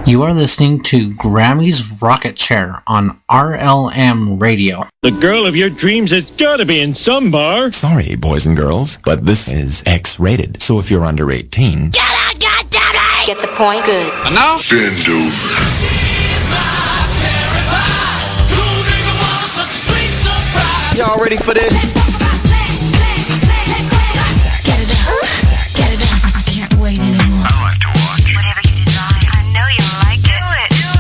You are listening to Grammy's Rocket Chair on RLM Radio. The girl of your dreams has got to be in some bar. Sorry, boys and girls, but this is X-rated. So if you're under 18... Get out, goddammit! Get the point good. And now? Bend over. Y'all ready for this? Get it up. Get it up. I can't wait anymore. I like to watch. Whatever you desire. I know you like it. Do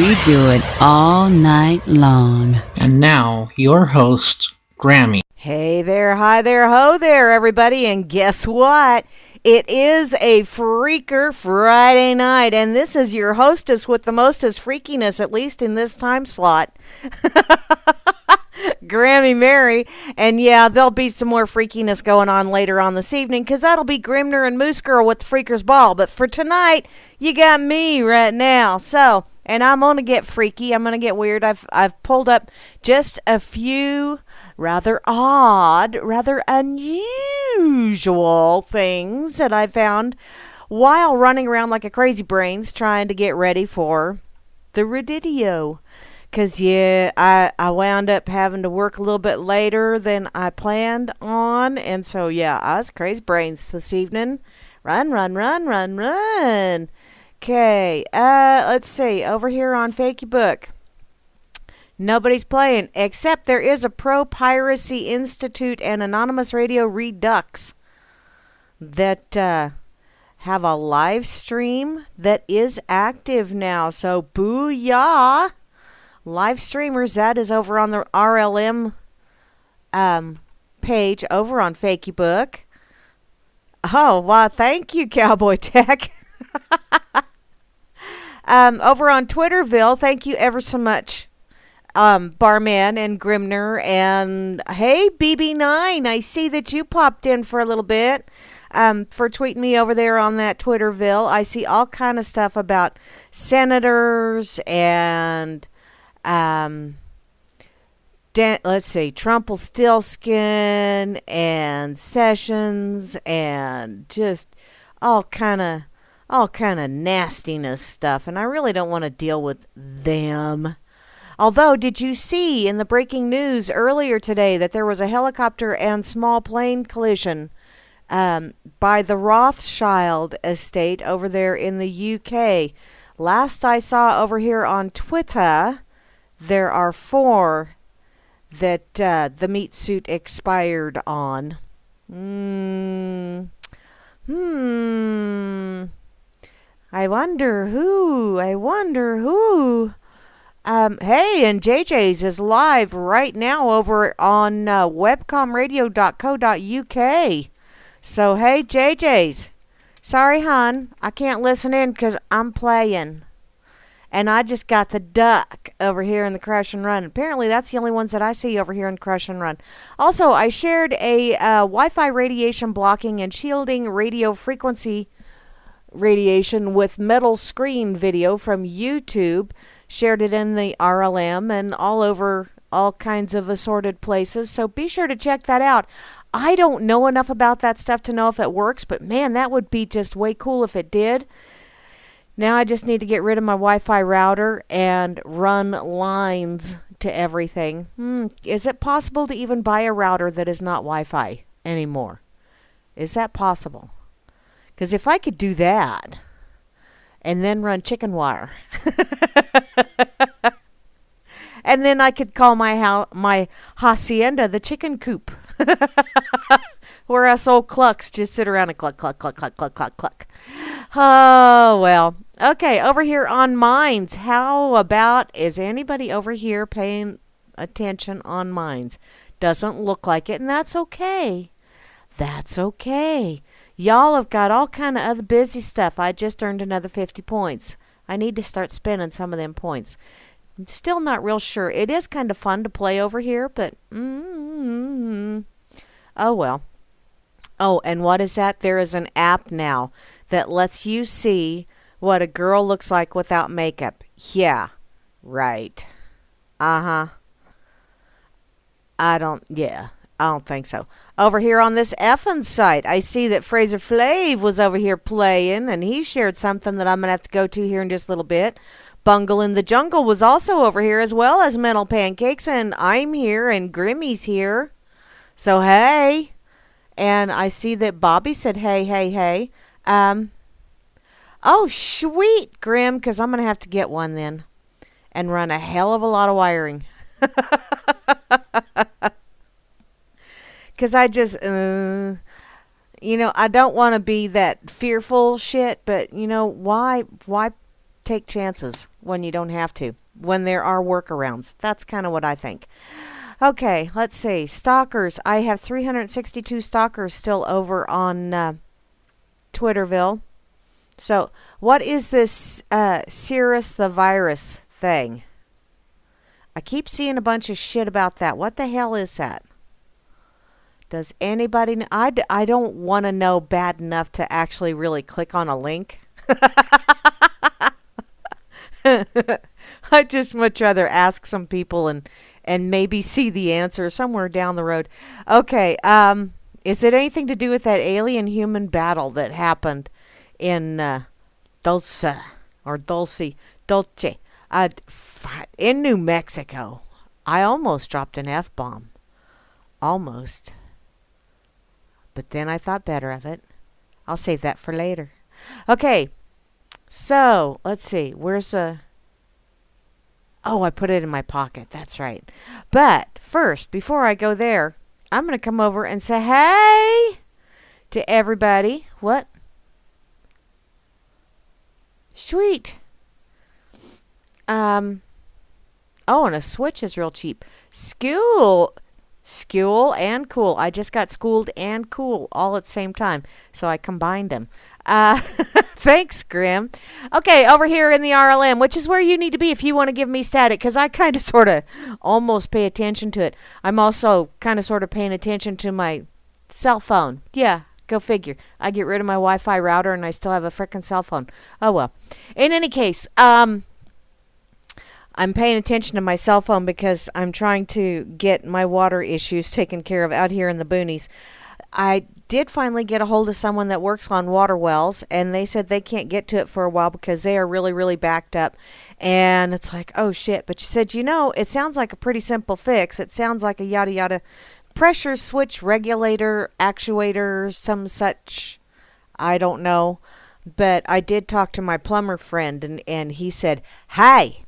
it. We do it all night long. And now, your host, Grammy. Hey there, hi there, ho there, everybody. And guess what? It is a Freaker Friday night, and this is your hostess with the mostest freakiness, at least in this time slot. Grammy Mary. And yeah, there'll be some more freakiness going on later on this evening, because that'll be Grimner and Moose Girl with the Freaker's Ball. But for tonight, you got me right now. So, and I'm going to get freaky. I'm going to get weird. I've pulled up just a few rather odd, rather unusual things that I found while running around like a crazy brains trying to get ready for the Redidio. Because, yeah, I wound up having to work a little bit later than I planned on. And so, yeah, I was crazy brains this evening. Run. Okay, let's see. Over here on Fakey Book, nobody's playing, except there is a Pro-Piracy Institute and Anonymous Radio Redux that have a live stream that is active now. So, booyah! Live streamers, that is over on the RLM page over on Fakey Book. Oh, wow, thank you, Cowboy Tech. Over on Twitterville, thank you ever so much, Barman and Grimner. And hey, BB9, I see that you popped in for a little bit. For tweeting me over there on that Twitterville. I see all kind of stuff about senators and let's see, Trumpelstiltskin and Sessions and just all kind of nastiness stuff, and I really don't want to deal with them. Although, did you see in the breaking news earlier today that there was a helicopter and small plane collision by the Rothschild estate over there in the UK? Last I saw over here on Twitter, there are 4 that the meat suit expired on. I wonder who. Hey, and JJ's is live right now over on webcomradio.co.uk. So, hey, JJ's. Sorry, hon, I can't listen in because I'm playing. And I just got the duck over here in the Crash and Run. Apparently, that's the only ones that I see over here in Crash and Run. Also, I shared a Wi-Fi radiation blocking and shielding radio frequency radiation with metal screen video from YouTube. Shared it in the RLM and all over all kinds of assorted places. So be sure to check that out. I don't know enough about that stuff to know if it works, but man, that would be just way cool if it did. Now I just need to get rid of my Wi-Fi router and run lines to everything. Is it possible to even buy a router that is not Wi-Fi anymore? Is that possible? Because if I could do that and then run chicken wire, and then I could call my hacienda the chicken coop, where us old clucks just sit around and cluck, cluck, cluck, cluck, cluck, cluck, cluck. Oh, well. Okay, over here on Minds, how about, is anybody over here paying attention on Minds? Doesn't look like it, and that's okay. That's okay. Y'all have got all kind of other busy stuff. I just earned another 50 points. I need to start spending some of them points. I'm still not real sure. It is kind of fun to play over here, but oh well. Oh, and what is that? There is an app now that lets you see what a girl looks like without makeup. Yeah, right. Yeah. I don't think so. Over here on this effing site, I see that Fraser Flav was over here playing, and he shared something that I'm going to have to go to here in just a little bit. Bungle in the Jungle was also over here, as well as Mental Pancakes, and I'm here, and Grimmy's here. So, hey. And I see that Bobby said, hey. Oh, sweet, Grim, because I'm going to have to get one then and run a hell of a lot of wiring. Because I just, I don't want to be that fearful shit, but, why take chances when you don't have to, when there are workarounds? That's kind of what I think. Okay, let's see. Stalkers. I have 362 stalkers still over on Twitterville. So, what is this Cirrus the virus thing? I keep seeing a bunch of shit about that. What the hell is that? Does anybody know? I don't want to know bad enough to actually really click on a link. I'd just much rather ask some people and maybe see the answer somewhere down the road. Okay, is it anything to do with that alien-human battle that happened in Dulce in New Mexico? I almost dropped an F-bomb. Almost. But then I thought better of it. I'll save that for later. Okay, so let's see. Where's a... Oh, I put it in my pocket. That's right. But first, before I go there, I'm going to come over and say hey to everybody. What? Sweet. Oh, and a Switch is real cheap. School and cool. I just got schooled and cool all at the same time, so I combined them. Thanks, Grim. Okay, over here in the RLM, which is where you need to be if you want to give me static, because I kind of sort of almost pay attention to it. I'm also kind of sort of paying attention to my cell phone. Yeah, go figure. I get rid of my Wi-Fi router and I still have a frickin' cell phone. Oh, well. In any case, I'm paying attention to my cell phone because I'm trying to get my water issues taken care of out here in the boonies. I did finally get a hold of someone that works on water wells, and they said they can't get to it for a while because they are really, really backed up. And it's like, oh, shit. But she said, it sounds like a pretty simple fix. It sounds like a yada, yada pressure switch regulator, actuator, some such. I don't know. But I did talk to my plumber friend, and he said, hey,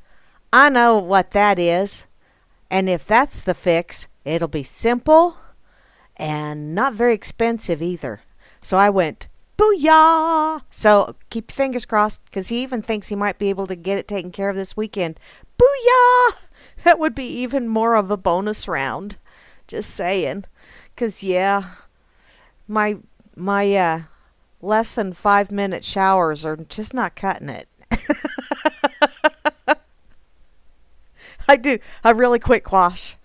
I know what that is, and if that's the fix, it'll be simple and not very expensive either. So I went, booyah! So keep your fingers crossed, because he even thinks he might be able to get it taken care of this weekend. Booyah! That would be even more of a bonus round. Just saying. Because, yeah, my less than 5-minute showers are just not cutting it. I do a really quick wash.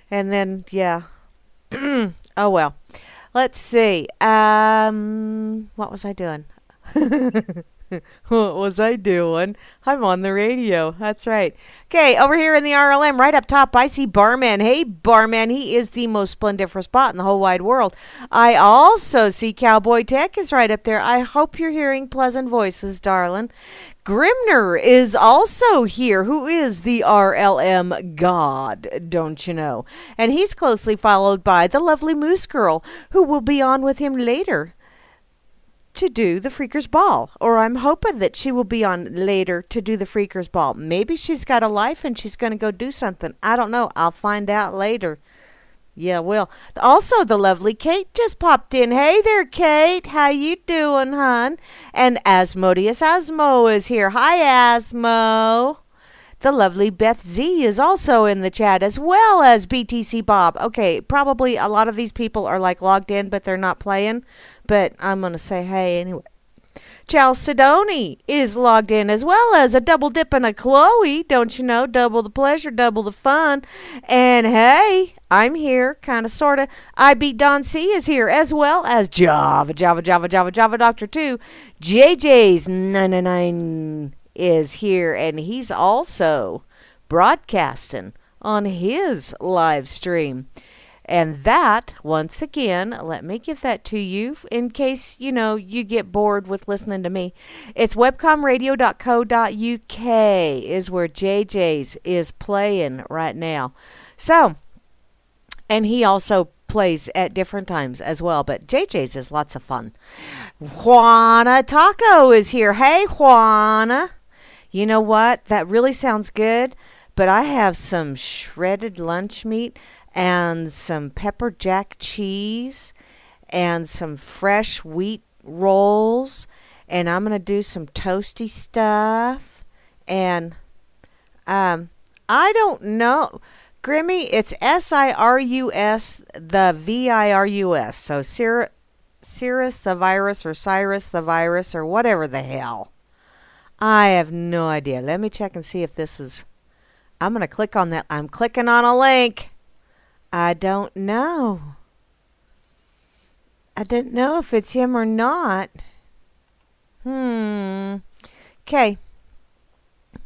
And then, yeah. Oh, well. Let's see. What was I doing? What was I doing? I'm on the radio. That's right. Okay, over here in the RLM, right up top, I see Barman. Hey, Barman, he is the most splendiferous bot in the whole wide world. I also see Cowboy Tech is right up there. I hope you're hearing pleasant voices, darling. Grimner is also here, who is the RLM god, don't you know? And he's closely followed by the lovely Moose Girl, who will be on with him later to do the Freakers Ball. Or I'm hoping that she will be on later to do the Freakers Ball. Maybe she's got a life and she's going to go do something. I don't know. I'll find out later. Yeah, well. Also, the lovely Kate just popped in. Hey there, Kate. How you doing, hon? And Asmodeus Asmo is here. Hi, Asmo. The lovely Beth Z is also in the chat, as well as BTC Bob. Okay, probably a lot of these people are like logged in, but they're not playing. But I'm going to say hey anyway. Charles Sidoni is logged in, as well as a double dip and a Chloe. Don't you know? Double the pleasure, double the fun. And hey, I'm here, kind of, sort of. I Beat Don C is here, as well as Java Doctor 2. JJ's 999 is here, and he's also broadcasting on his live stream. And that, once again, let me give that to you in case, you get bored with listening to me. It's webcomradio.co.uk is where JJ's is playing right now. So, and he also plays at different times as well, but JJ's is lots of fun. Juana Taco is here. Hey, Juana. You know what? That really sounds good, but I have some shredded lunch meat and some pepper jack cheese and some fresh wheat rolls, and I'm going to do some toasty stuff. And I don't know. Grammy, it's SIRUS, the VIRUS. So Cyrus the virus, or Cyrus the virus, or whatever the hell. I have no idea. Let me check and see if this is... I'm going to click on that. I'm clicking on a link. I don't know. I don't know if it's him or not. Okay.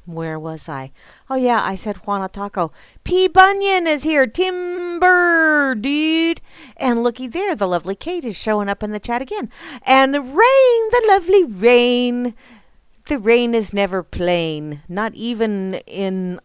Where was I? Oh, yeah, I said Juana Taco. P. Bunyan is here. Timber, dude. And looky there, the lovely Kate is showing up in the chat again. And Rain, the lovely Rain. The rain is never plain, not even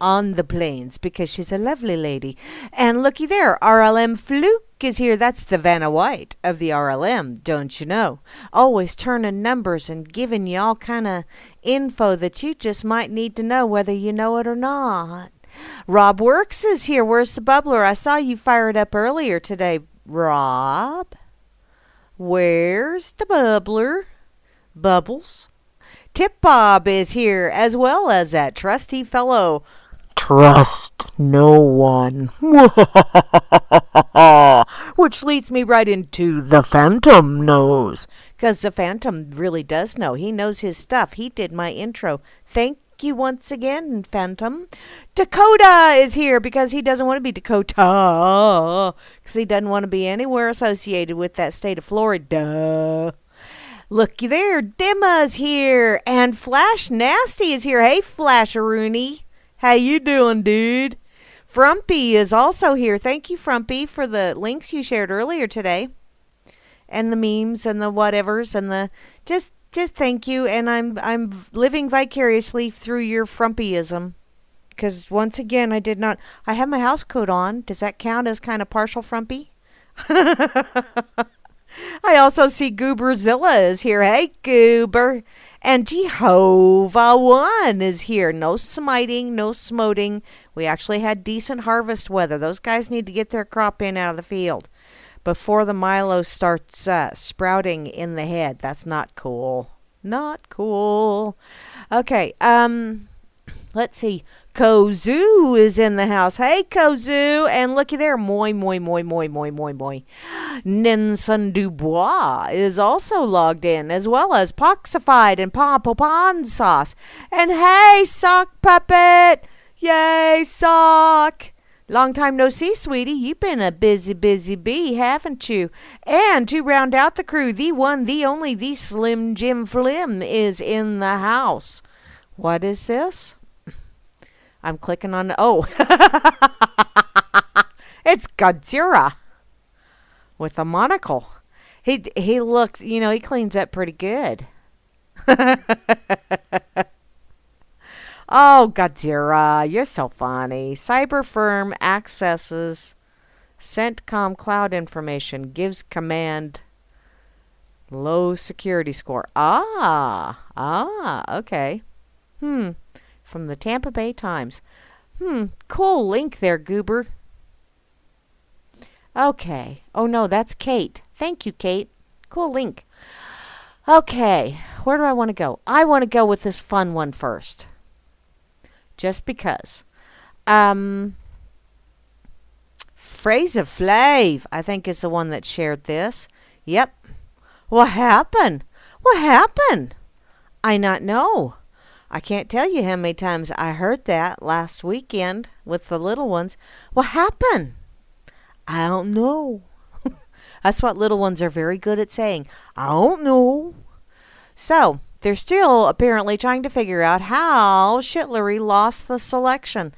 on the plains, because she's a lovely lady. And looky there, RLM Fluke is here. That's the Vanna White of the RLM, don't you know? Always turning numbers and giving you all kind of info that you just might need to know whether you know it or not. Rob Works is here. Where's the bubbler? I saw you fire it up earlier today, Rob. Where's the bubbler? Bubbles. Tip Bob is here, as well as that trusty fellow. Trust no one. Which leads me right into the Phantom knows. Because the Phantom really does know. He knows his stuff. He did my intro. Thank you once again, Phantom. Dakota is here because he doesn't want to be Dakota. Because he doesn't want to be anywhere associated with that state of Florida. Looky there, Dimma's here, and Flash Nasty is here. Hey, Flasharoony. How you doing, dude? Frumpy is also here. Thank you, Frumpy, for the links you shared earlier today. And the memes and the whatevers and the just thank you. And I'm living vicariously through your Frumpyism. Because once again, I have my house coat on. Does that count as kind of partial Frumpy? I also see Gooberzilla is here. Hey, Goober. And Jehovah One is here. No smiting, no smoting. We actually had decent harvest weather. Those guys need to get their crop in out of the field before the Milo starts sprouting in the head. That's not cool. Not cool. Okay, let's see. Kozu is in the house. Hey, Kozu. And looky there. Moi. Ninsun Dubois is also logged in, as well as Poxified and Pompopan Sauce. And hey, Sock Puppet. Yay, Sock. Long time no see, sweetie. You've been a busy bee, haven't you? And to round out the crew, the one, the only, the Slim Jim Flim is in the house. What is this? I'm clicking on... Oh. It's Godzilla with a monocle. He looks... he cleans up pretty good. Oh, Godzilla, you're so funny. Cyberfirm accesses CENTCOM cloud information. Gives command... Low security score. Okay. From the Tampa Bay Times. Cool link there, Goober. Okay. Oh, no, that's Kate. Thank you, Kate. Cool link. Okay. Where do I want to go? I want to go with this fun one first. Just because. Phrase of Flav, I think, is the one that shared this. Yep. What happened? I not know. I can't tell you how many times I heard that last weekend with the little ones. What happened? I don't know. That's what little ones are very good at saying. I don't know. So, they're still apparently trying to figure out how Shitlery lost the selection.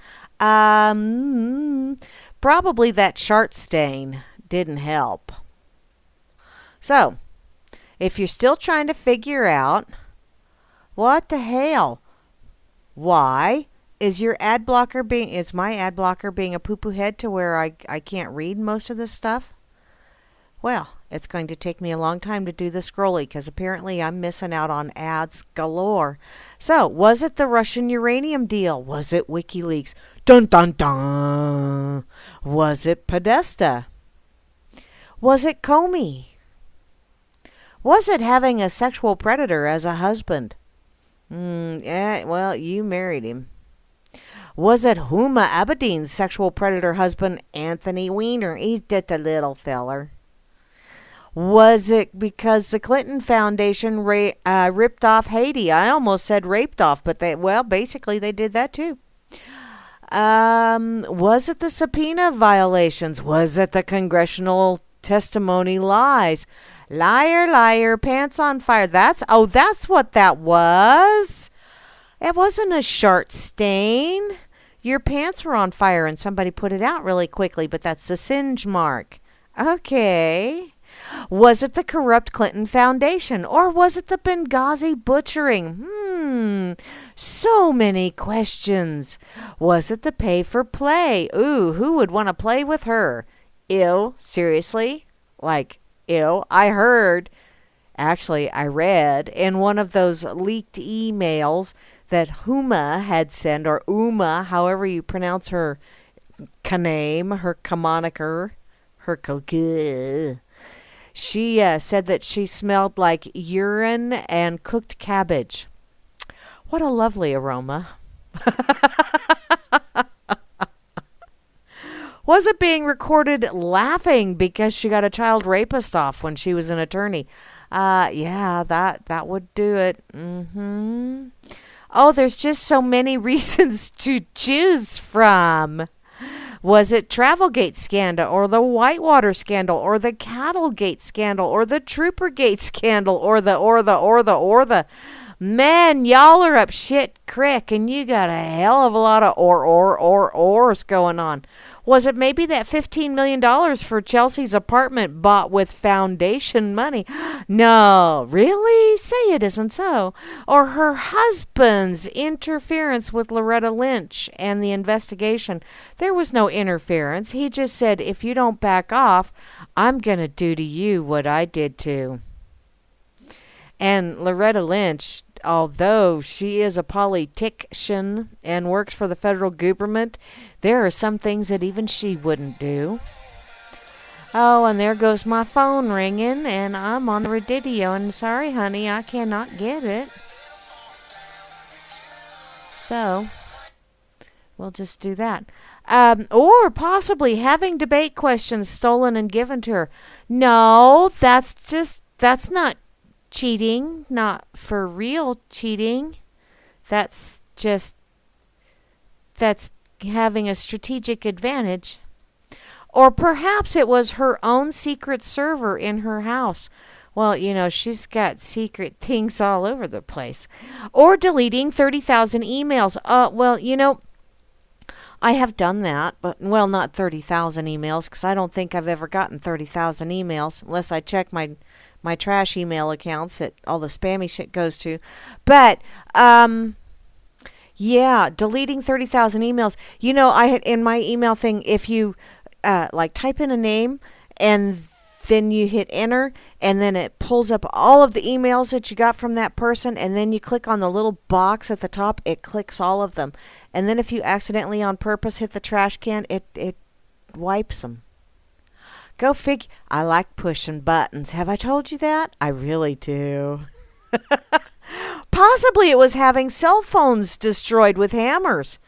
probably that chart stain didn't help. So, if you're still trying to figure out, what the hell? Why is my ad blocker being a poo-poo head to where I can't read most of this stuff? Well, it's going to take me a long time to do the scrolly because apparently I'm missing out on ads galore. So, was it the Russian uranium deal? Was it WikiLeaks? Dun dun dun! Was it Podesta? Was it Comey? Was it having a sexual predator as a husband? Well, you married him. Was it Huma Abedin's sexual predator husband, Anthony Weiner? He's just a little feller. Was it because the Clinton Foundation ripped off Haiti? I almost said raped off, but basically they did that too. Was it the subpoena violations? Was it the congressional testimony lies? Liar, liar, pants on fire. That's what that was. It wasn't a chart stain. Your pants were on fire and somebody put it out really quickly, but that's the singe mark. Okay. Was it the corrupt Clinton Foundation, or was it the Benghazi butchering? So many questions. Was it the pay for play? Ooh, who would want to play with her? Ew, seriously? Like, ew. I read in one of those leaked emails that Huma had sent, or Uma, however you pronounce her name, her moniker, her she said that she smelled like urine and cooked cabbage. What a lovely aroma. Was it being recorded laughing because she got a child rapist off when she was an attorney? Yeah, that would do it. Oh, there's just so many reasons to choose from. Was it Travelgate scandal, or the Whitewater scandal, or the Cattlegate scandal, or the Troopergate scandal, or the man, y'all are up shit crick, and you got a hell of a lot of ors going on. Was it maybe that $15 million for Chelsea's apartment bought with foundation money? No, really? Say it isn't so. Or her husband's interference with Loretta Lynch and the investigation? There was no interference. He just said, if you don't back off, I'm going to do to you what I did to. And Loretta Lynch, although she is a politician and works for the federal government, there are some things that even she wouldn't do. Oh, and there goes my phone ringing, and I'm on the radio, and sorry, honey, I cannot get it. So, we'll just do that. Or possibly having debate questions stolen and given to her. No, that's not cheating, not for real cheating. That's having a strategic advantage. Or perhaps it was her own secret server in her house. Well, she's got secret things all over the place. Or deleting 30,000 emails. I have done that, but, not 30,000 emails, because I don't think I've ever gotten 30,000 emails, unless I check my trash email accounts that all the spammy shit goes to. But, deleting 30,000 emails. I had in my email thing, if you type in a name and then you hit enter, and then it pulls up all of the emails that you got from that person, and then you click on the little box at the top, it clicks all of them. And then if you accidentally on purpose hit the trash can, it wipes them. Go figure. I like pushing buttons. Have I told you that? I really do. Possibly it was having cell phones destroyed with hammers.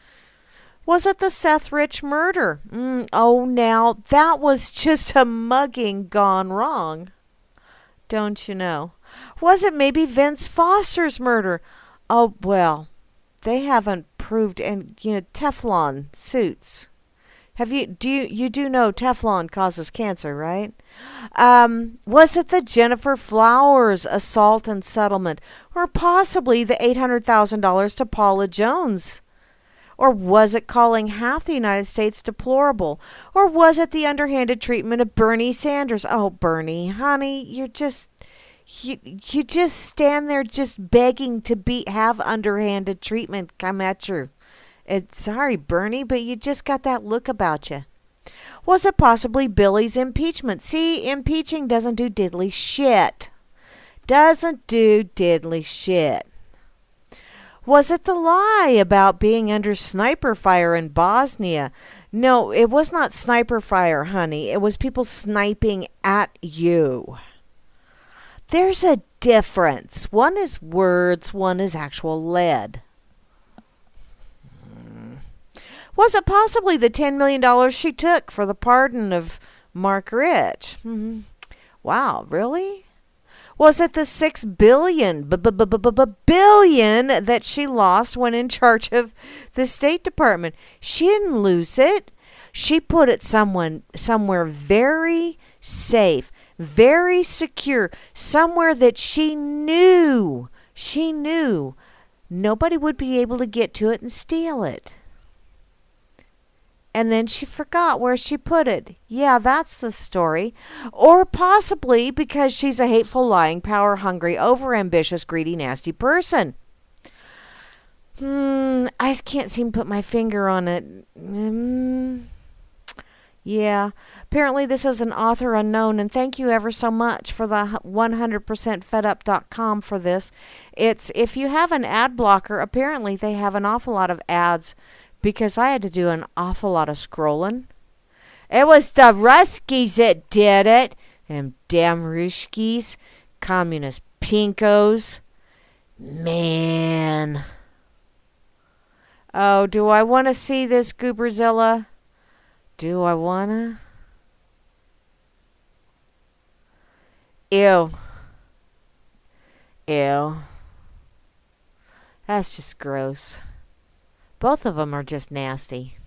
Was it the Seth Rich murder? Now, that was just a mugging gone wrong. Don't you know? Was it maybe Vince Foster's murder? Oh, well, they haven't proved, and, Teflon suits. Do you know Teflon causes cancer, right? Was it the Jennifer Flowers assault and settlement? Or possibly the $800,000 to Paula Jones? Or was it calling half the United States deplorable? Or was it the underhanded treatment of Bernie Sanders? Oh, Bernie, honey, you just stand there just begging to have underhanded treatment come at you. Sorry, Bernie, but you just got that look about you. Was it possibly Billy's impeachment? See, impeaching doesn't do diddly shit. Doesn't do diddly shit. Was it the lie about being under sniper fire in Bosnia? No, it was not sniper fire, honey. It was people sniping at you. There's a difference. One is words, one is actual lead. Was it possibly the $10 million she took for the pardon of Mark Rich? Wow, really? Was it the $6 billion that she lost when in charge of the State Department? She didn't lose it. She put it somewhere very safe, very secure, somewhere that she knew nobody would be able to get to it and steal it. And then she forgot where she put it. Yeah, that's the story. Or possibly because she's a hateful, lying, power-hungry, over-ambitious, greedy, nasty person. I just can't seem to put my finger on it. Yeah. Apparently this is an author unknown, and thank you ever so much for the 100%fedup.com for this. If you have an ad blocker, apparently they have an awful lot of ads, because I had to do an awful lot of scrolling. It was the Ruskies that did it. Them damn Ruskies. Communist pinkos. Man. Oh, do I want to see this Gooberzilla? Do I want to? Ew. Ew. That's just gross. Both of them are just nasty.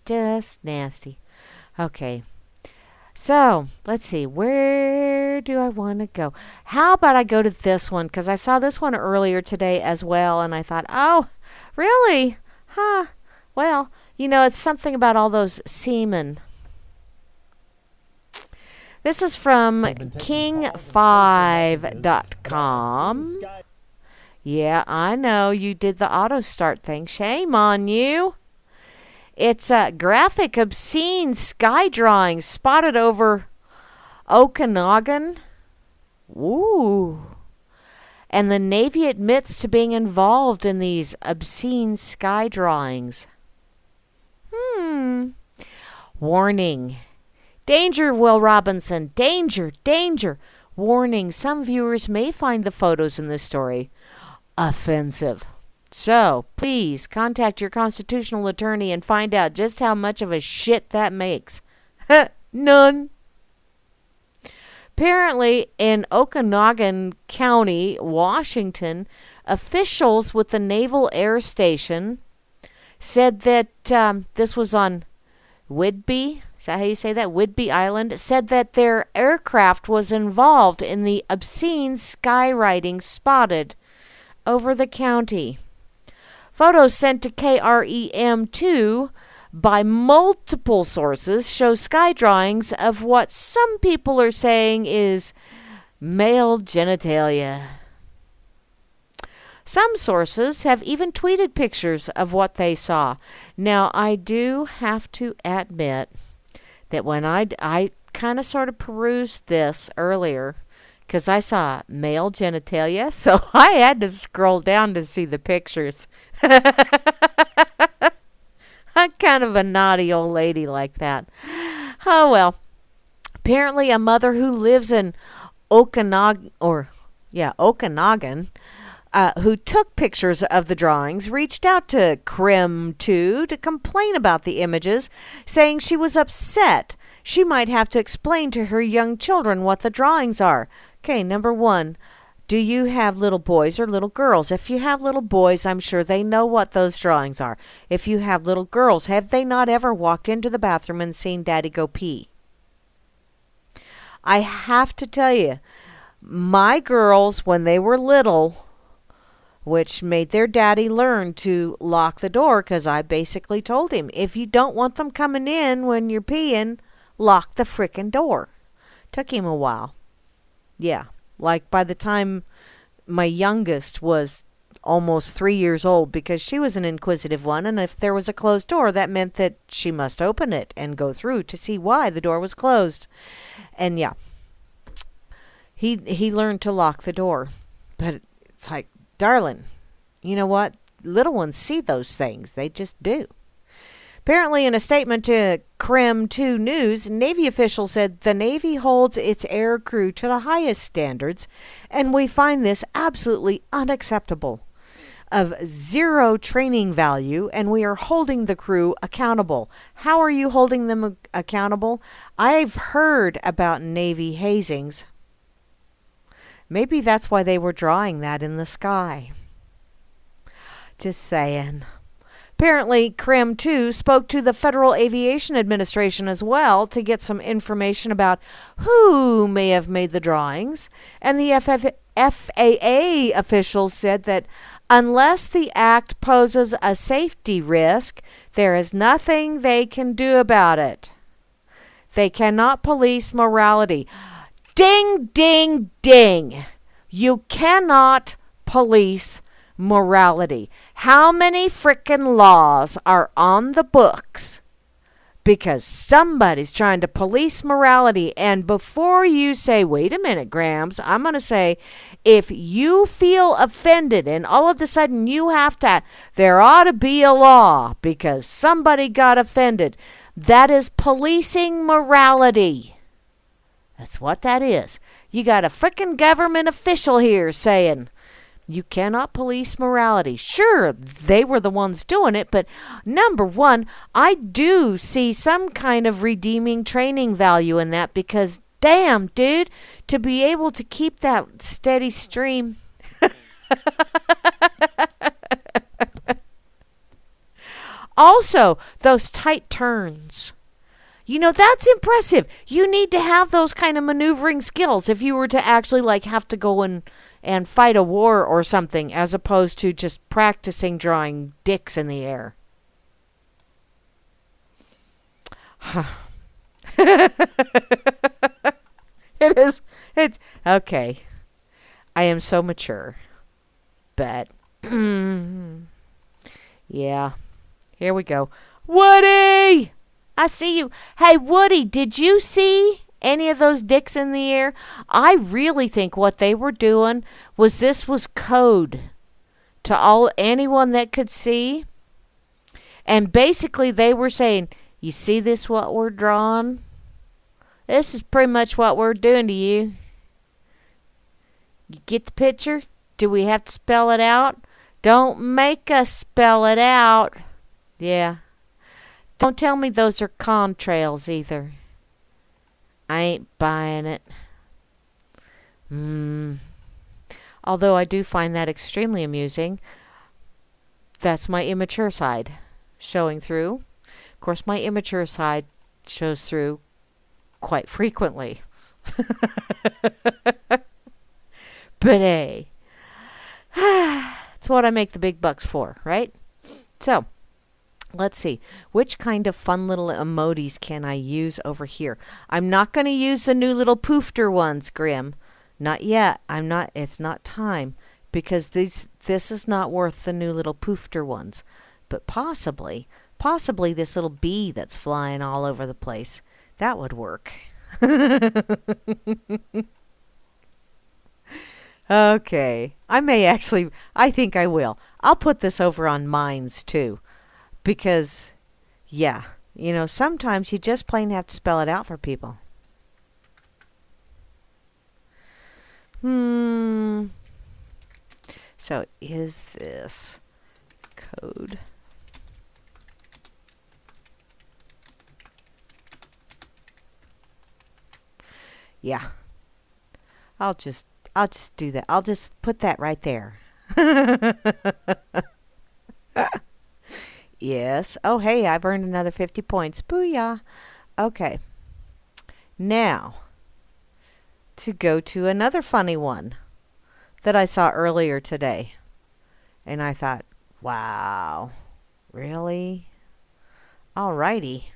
Just nasty. Okay. So, let's see. Where do I want to go? How about I go to this one? Because I saw this one earlier today as well. And I thought, oh, really? Huh. Well, it's something about all those semen. This is from king5.com. Yeah, I know you did the auto start thing. Shame on you. It's graphic, obscene sky drawings spotted over Okanagan. Ooh. And the Navy admits to being involved in these obscene sky drawings. Warning. Danger, Will Robinson. Danger, danger. Warning, some viewers may find the photos in this story offensive. So, please contact your constitutional attorney and find out just how much of a shit that makes. None. Apparently, in Okanagan County, Washington, officials with the Naval Air Station said that this was on Whidbey. Is that how you say that? Whidbey Island. Said that their aircraft was involved in the obscene skywriting spotted over the county. Photos sent to KREM2 by multiple sources show sky drawings of what some people are saying is male genitalia. Some sources have even tweeted pictures of what they saw. Now, I do have to admit that when I kind of sort of perused this earlier, because I saw male genitalia, so I had to scroll down to see the pictures. I'm kind of a naughty old lady like that. Oh, well. Apparently a mother who lives in Okanagan, who took pictures of the drawings, reached out to Crim2 to complain about the images, saying she was upset. She might have to explain to her young children what the drawings are. Okay, number one, do you have little boys or little girls? If you have little boys, I'm sure they know what those drawings are. If you have little girls, have they not ever walked into the bathroom and seen Daddy go pee? I have to tell you, my girls, when they were little, which made their daddy learn to lock the door, because I basically told him, if you don't want them coming in when you're peeing, lock the frickin' door. Took him a while. Yeah, like by the time my youngest was almost 3 years old, because she was an inquisitive one, and if there was a closed door, that meant that she must open it and go through to see why the door was closed. And yeah, he learned to lock the door. But it's like, darling, you know what? Little ones see those things. They just do. Apparently, in a statement to Crim 2 News, Navy officials said the Navy holds its air crew to the highest standards, and we find this absolutely unacceptable. Of zero training value, and we are holding the crew accountable. How are you holding them accountable? I've heard about Navy hazings. Maybe that's why they were drawing that in the sky. Just saying. Apparently, Crim 2 spoke to the Federal Aviation Administration as well to get some information about who may have made the drawings, and the FAA officials said that unless the act poses a safety risk, there is nothing they can do about it. They cannot police morality. Ding, ding, ding. You cannot police morality. How many frickin' laws are on the books because somebody's trying to police morality? And before you say, wait a minute, Grams, I'm going to say, if you feel offended and all of a sudden you have to, there ought to be a law because somebody got offended. That is policing morality. That's what that is. You got a frickin' government official here saying, you cannot police morality. Sure, they were the ones doing it, but number one, I do see some kind of redeeming training value in that, because damn, dude, to be able to keep that steady stream. Also, those tight turns. You know, that's impressive. You need to have those kind of maneuvering skills if you were to actually like have to go and fight a war or something, as opposed to just practicing drawing dicks in the air. It's okay. I am so mature. But yeah. Here we go. Woody! I see you. Hey, Woody, did you see any of those dicks in the air? I really think what they were doing was this was code to anyone that could see. And basically they were saying, you see this, what we're drawing? This is pretty much what we're doing to you. You get the picture? Do we have to spell it out? Don't make us spell it out. Yeah. Don't tell me those are chemtrails either. I ain't buying it. Although I do find that extremely amusing. That's my immature side showing through. Of course, my immature side shows through quite frequently. But hey, that's what I make the big bucks for, right? So, let's see. Which kind of fun little emojis can I use over here? I'm not going to use the new little poofter ones, Grim. Not yet. It's not time. Because this is not worth the new little poofter ones. But possibly this little bee that's flying all over the place. That would work. Okay. I think I will. I'll put this over on Minds too. Because, yeah, you know, sometimes you just plain have to spell it out for people. So, is this code? Yeah. I'll just do that. I'll just put that right there. Yes. Oh, hey, I've earned another 50 points. Booyah. Okay. Now, to go to another funny one that I saw earlier today. And I thought, wow, really? Alrighty.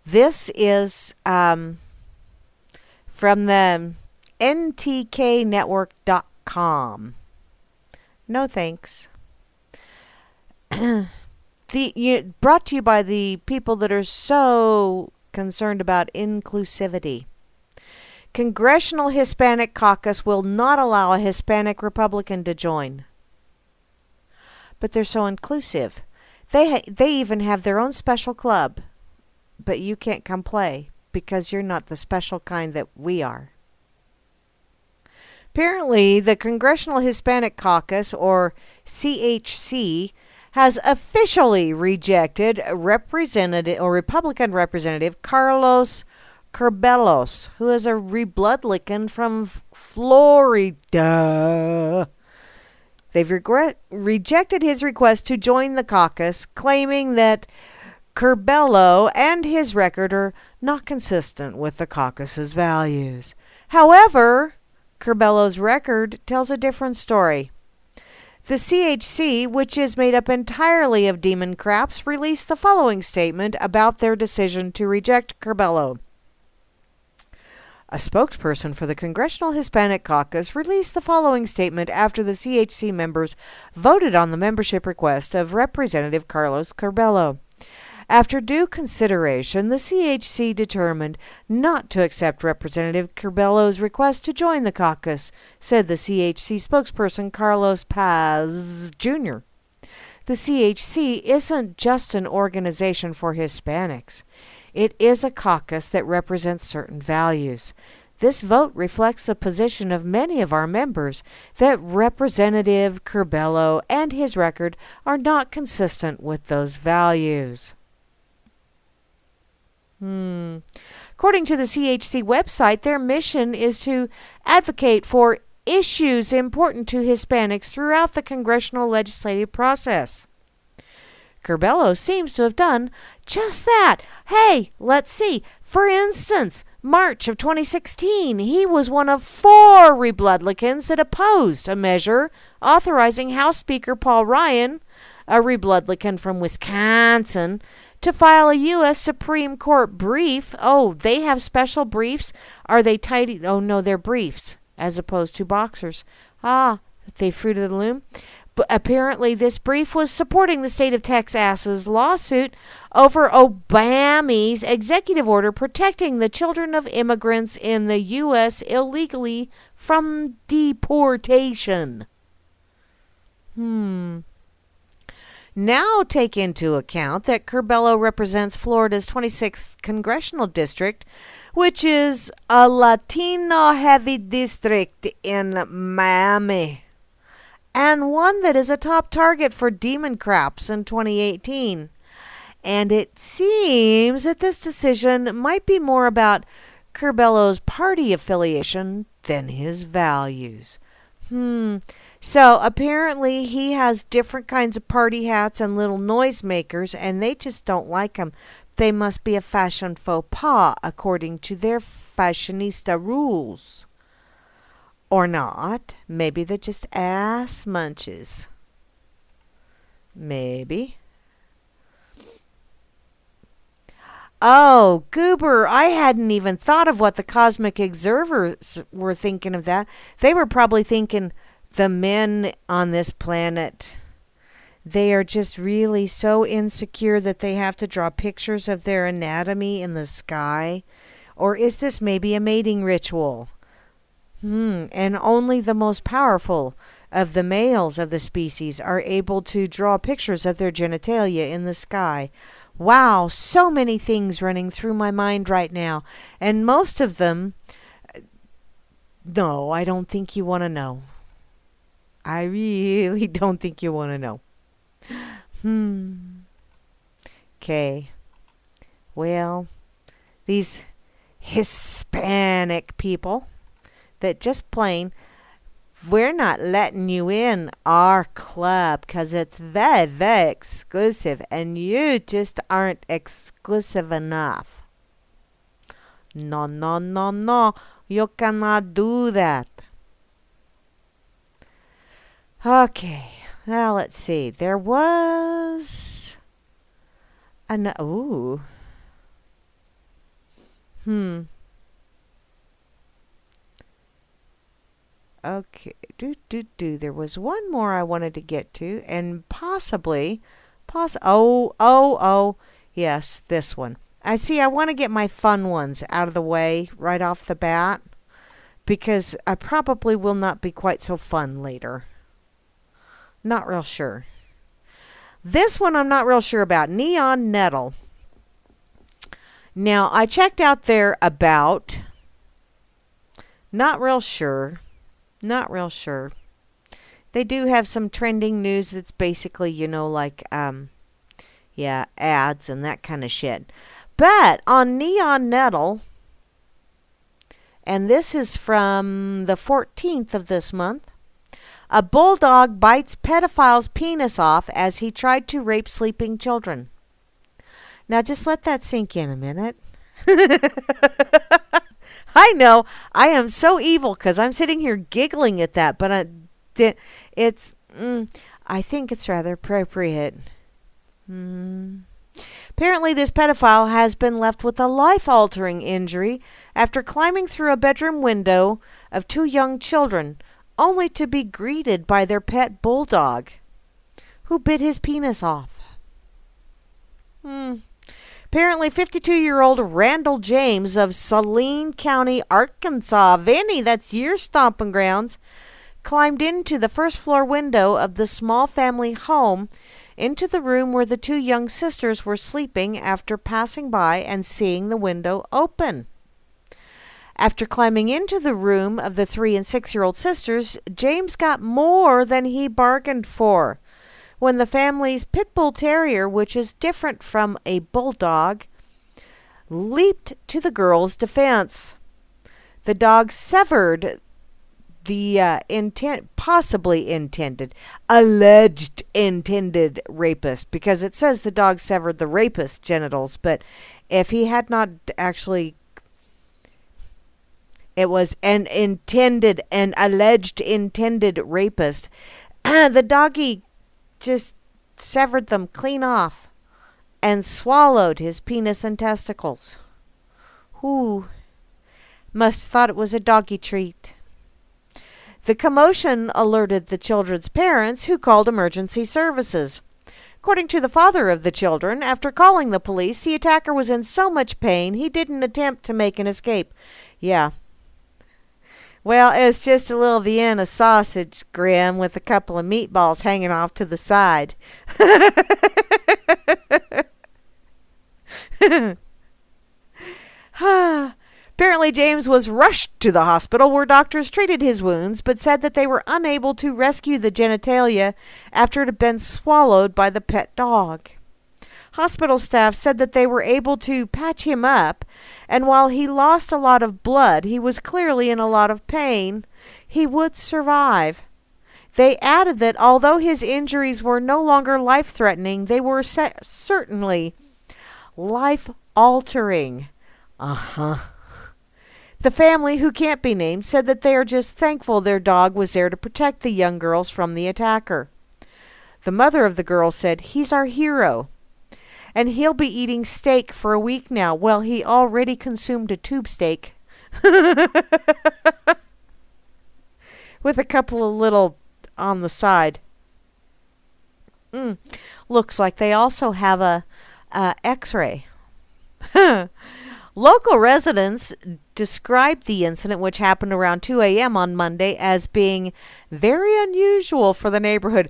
This is from the ntknetwork.com. No thanks. Brought to you by the people that are so concerned about inclusivity. Congressional Hispanic Caucus will not allow a Hispanic Republican to join. But they're so inclusive. They even have their own special club. But you can't come play because you're not the special kind that we are. Apparently, the Congressional Hispanic Caucus, or CHC, has officially rejected Republican Representative Carlos Curbelos, who is a Republican from Florida. They've rejected his request to join the caucus, claiming that Curbelo and his record are not consistent with the caucus's values. However, Curbelo's record tells a different story. The CHC, which is made up entirely of demon craps, released the following statement about their decision to reject Curbelo. A spokesperson for the Congressional Hispanic Caucus released the following statement after the CHC members voted on the membership request of Representative Carlos Curbelo. After due consideration, the CHC determined not to accept Representative Curbelo's request to join the caucus, said the CHC spokesperson Carlos Paz Jr. The CHC isn't just an organization for Hispanics. It is a caucus that represents certain values. This vote reflects the position of many of our members that Representative Curbelo and his record are not consistent with those values. According to the CHC website, their mission is to advocate for issues important to Hispanics throughout the congressional legislative process. Curbelo seems to have done just that. Hey, let's see. For instance, March of 2016, he was one of 4 Republicans that opposed a measure authorizing House Speaker Paul Ryan, a Republican from Wisconsin, to file a U.S. Supreme Court brief. Oh, they have special briefs? Are they tidy? Oh, no, they're briefs as opposed to boxers. Ah, they fruit of the loom. But apparently this brief was supporting the state of Texas's lawsuit over Obama's executive order protecting the children of immigrants in the U.S. illegally from deportation. Now take into account that Curbelo represents Florida's 26th congressional district, which is a Latino-heavy district in Miami, and one that is a top target for demon craps in 2018. And it seems that this decision might be more about Curbelo's party affiliation than his values. So apparently he has different kinds of party hats and little noisemakers, and they just don't like him. They must be a fashion faux pas according to their fashionista rules. Or not. Maybe they're just ass munches. Maybe. Oh, Goober, I hadn't even thought of what the Cosmic Observers were thinking of that. They were probably thinking the men on this planet, they are just really so insecure that they have to draw pictures of their anatomy in the sky. Or is this maybe a mating ritual? And only the most powerful of the males of the species are able to draw pictures of their genitalia in the sky. Wow, so many things running through my mind right now. And most of them, no, I don't think you want to know. I really don't think you want to know. Okay. Well, these Hispanic people that just plain, we're not letting you in our club because it's very, very exclusive and you just aren't exclusive enough. No, no, no, no. You cannot do that. Okay. Now, let's see. There was an... Ooh. Okay. There was one more I wanted to get to, and possibly... Yes, this one. I want to get my fun ones out of the way right off the bat, because I probably will not be quite so fun later. Not real sure. This one I'm not real sure about. Neon nettle. Now, I checked out their about. Not real sure. Not real sure. They do have some trending news. It's basically, like, ads and that kind of shit. But on neon nettle, and this is from the 14th of this month, a bulldog bites pedophile's penis off as he tried to rape sleeping children. Now just let that sink in a minute. I know, I am so evil because I'm sitting here giggling at that, but I think it's rather appropriate. Apparently, this pedophile has been left with a life-altering injury after climbing through a bedroom window of two young children, only to be greeted by their pet bulldog, who bit his penis off. Apparently, 52-year-old Randall James of Saline County, Arkansas, Vinny, that's your stomping grounds, climbed into the first-floor window of the small family home into the room where the two young sisters were sleeping after passing by and seeing the window open. After climbing into the room of the 3- and 6-year-old sisters, James got more than he bargained for when the family's pit bull terrier, which is different from a bulldog, leaped to the girls' defense. The dog severed the alleged intended rapist, because it says the dog severed the rapist's genitals, but if he had not actually, it was an alleged intended rapist, the doggy just severed them clean off and swallowed his penis and testicles. Who must have thought it was a doggy treat. The commotion alerted the children's parents, who called emergency services. According to the father of the children, after calling the police, the attacker was in so much pain he didn't attempt to make an escape. Yeah. Well, it's just a little Vienna sausage, Grim, with a couple of meatballs hanging off to the side. Apparently, James was rushed to the hospital where doctors treated his wounds, but said that they were unable to rescue the genitalia after it had been swallowed by the pet dog. Hospital staff said that they were able to patch him up, and while he lost a lot of blood, he was clearly in a lot of pain. He would survive. They added that although his injuries were no longer life-threatening, they were certainly life-altering. The family, who can't be named, said that they are just thankful their dog was there to protect the young girls from the attacker. The mother of the girl said, "He's our hero, and he'll be eating steak for a week now." Well, he already consumed a tube steak. With a couple of little on the side. Looks like they also have a x-ray. Local residents described the incident, which happened around 2 a.m. on Monday, as being very unusual for the neighborhood.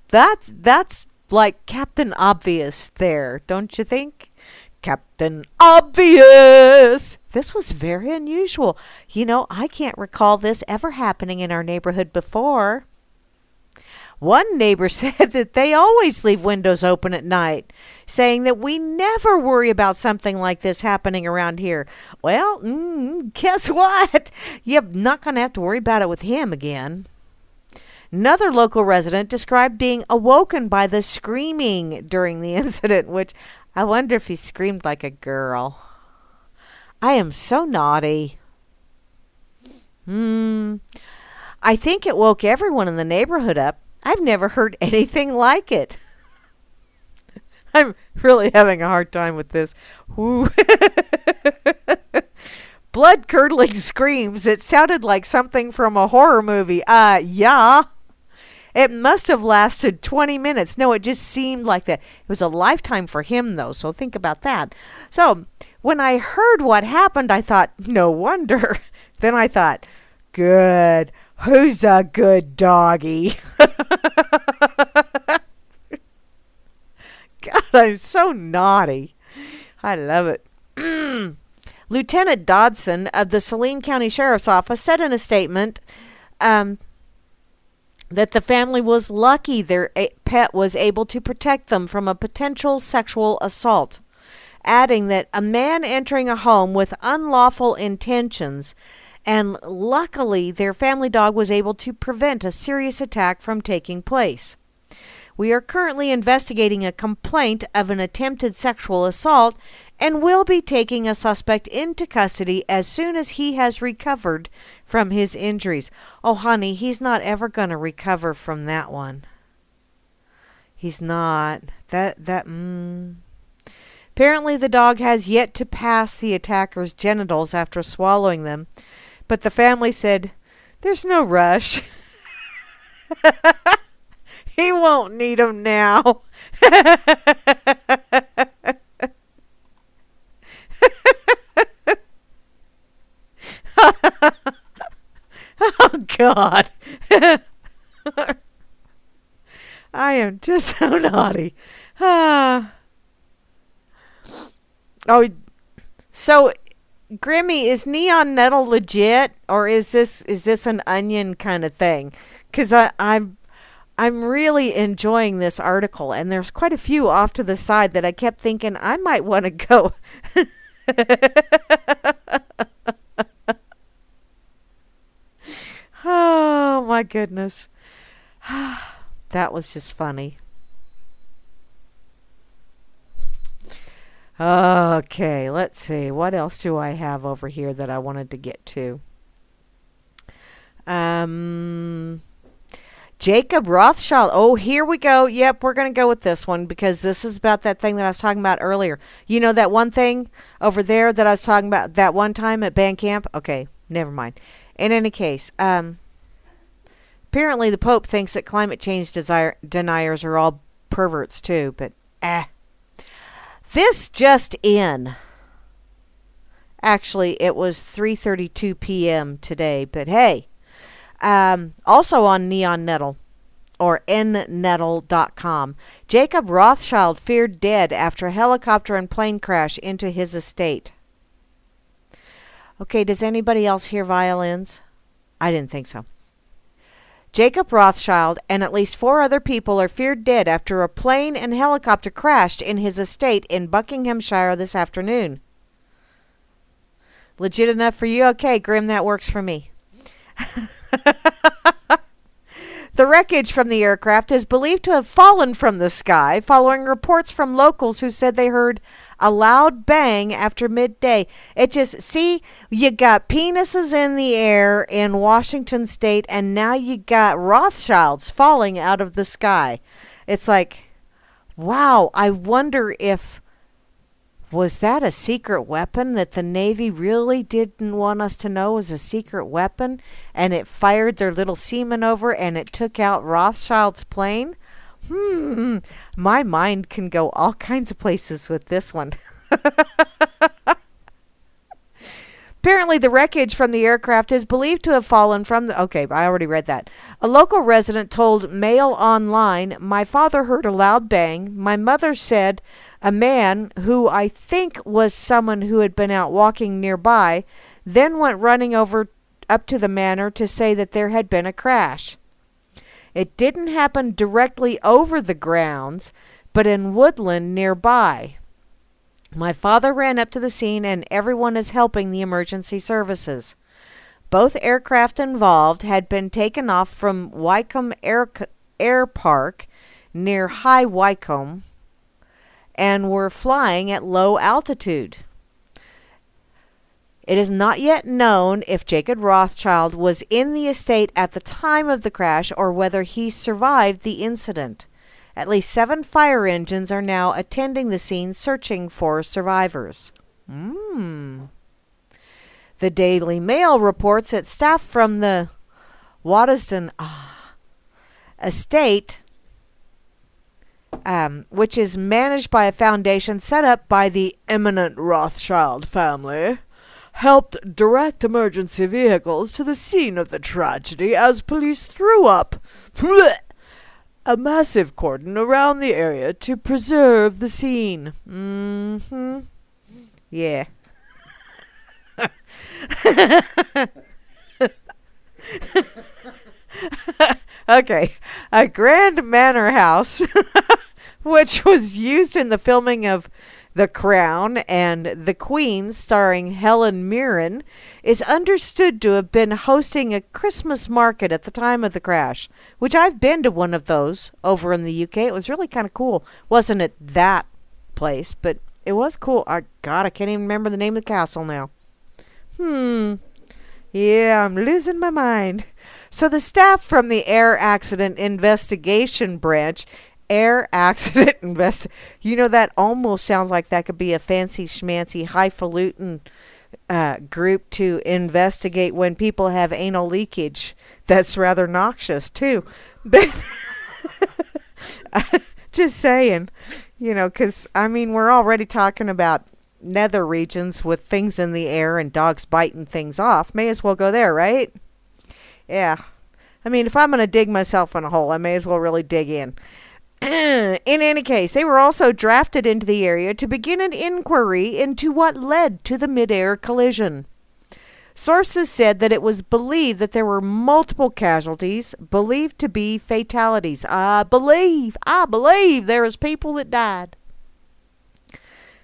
That's like Captain Obvious there, don't you think? Captain Obvious! This was very unusual. I can't recall this ever happening in our neighborhood before. One neighbor said that they always leave windows open at night, saying that we never worry about something like this happening around here. Well, guess what? You're not going to have to worry about it with him again. Another local resident described being awoken by the screaming during the incident, which I wonder if he screamed like a girl. I am so naughty. I think it woke everyone in the neighborhood up. I've never heard anything like it. I'm really having a hard time with this. Blood-curdling screams. It sounded like something from a horror movie. Yeah. It must have lasted 20 minutes. No, it just seemed like that. It was a lifetime for him, though, so think about that. So, when I heard what happened, I thought, no wonder. Then I thought, good. Who's a good doggy? God, I'm so naughty. I love it. Lieutenant Dodson of the Saline County Sheriff's Office said in a statement that the family was lucky their pet was able to protect them from a potential sexual assault, adding that a man entering a home with unlawful intentions, and luckily their family dog was able to prevent a serious attack from taking place. We are currently investigating a complaint of an attempted sexual assault and will be taking a suspect into custody as soon as he has recovered from his injuries. Oh, honey, he's not ever going to recover from that one. He's not. Apparently the dog has yet to pass the attacker's genitals after swallowing them, but the family said, there's no rush. He won't need them now. Oh, God. I am just so naughty. Oh, so Grammy, is neon nettle legit, or is this an onion kind of thing? Because I'm really enjoying this article, and there's quite a few off to the side that I kept thinking I might want to go. Oh, my goodness. That was just funny. Okay, let's see. What else do I have over here that I wanted to get to? Jacob Rothschild. Oh, here we go. Yep, we're going to go with this one because this is about that thing that I was talking about earlier. You know that one thing over there that I was talking about that one time at band camp? Okay, never mind. In any case, apparently the Pope thinks that climate change deniers are all perverts too, but This just in. Actually, it was 3:32 p.m. today, but hey. Also on Neon Nettle, or nnettle.com, Jacob Rothschild feared dead after a helicopter and plane crash into his estate. Okay, does anybody else hear violins? I didn't think so. Jacob Rothschild and at least 4 other people are feared dead after a plane and helicopter crashed in his estate in Buckinghamshire this afternoon. Legit enough for you? Okay, Grim, that works for me. The wreckage from the aircraft is believed to have fallen from the sky following reports from locals who said they heard a loud bang after midday. It just, see, you got penises in the air in Washington state, and now you got Rothschilds falling out of the sky. It's like, wow, I wonder if, was that a secret weapon that the Navy really didn't want us to know was a secret weapon, and it fired their little seamen over and it took out Rothschild's plane? My mind can go all kinds of places with this one. Apparently, the wreckage from the aircraft is believed to have fallen from the... Okay, I already read that. A local resident told Mail Online, "My father heard a loud bang. My mother said a man, who I think was someone who had been out walking nearby, then went running over up to the manor to say that there had been a crash. It didn't happen directly over the grounds, but in woodland nearby. My father ran up to the scene and everyone is helping the emergency services. Both aircraft involved had been taken off from Wycombe Air Park near High Wycombe and were flying at low altitude. It is not yet known if Jacob Rothschild was in the estate at the time of the crash or whether he survived the incident. At least 7 fire engines are now attending the scene searching for survivors. The Daily Mail reports that staff from the Waddesdon estate, which is managed by a foundation set up by the eminent Rothschild family, helped direct emergency vehicles to the scene of the tragedy as police threw up a massive cordon around the area to preserve the scene. Yeah. Okay. A grand manor house, which was used in the filming of The Crown and The Queen, starring Helen Mirren, is understood to have been hosting a Christmas market at the time of the crash, which I've been to one of those over in the UK. It was really kind of cool. Wasn't it that place, but it was cool. I can't even remember the name of the castle now. Yeah, I'm losing my mind. So the staff from the Air Accident Investigation Branch, that almost sounds like that could be a fancy schmancy highfalutin group to investigate when people have anal leakage. That's rather noxious too. But just saying, because we're already talking about nether regions with things in the air and dogs biting things off. May as well go there, right? Yeah. If I'm going to dig myself in a hole, I may as well really dig in. In any case, they were also drafted into the area to begin an inquiry into what led to the mid-air collision. Sources said that it was believed that there were multiple casualties, believed to be fatalities. I believe there was people that died.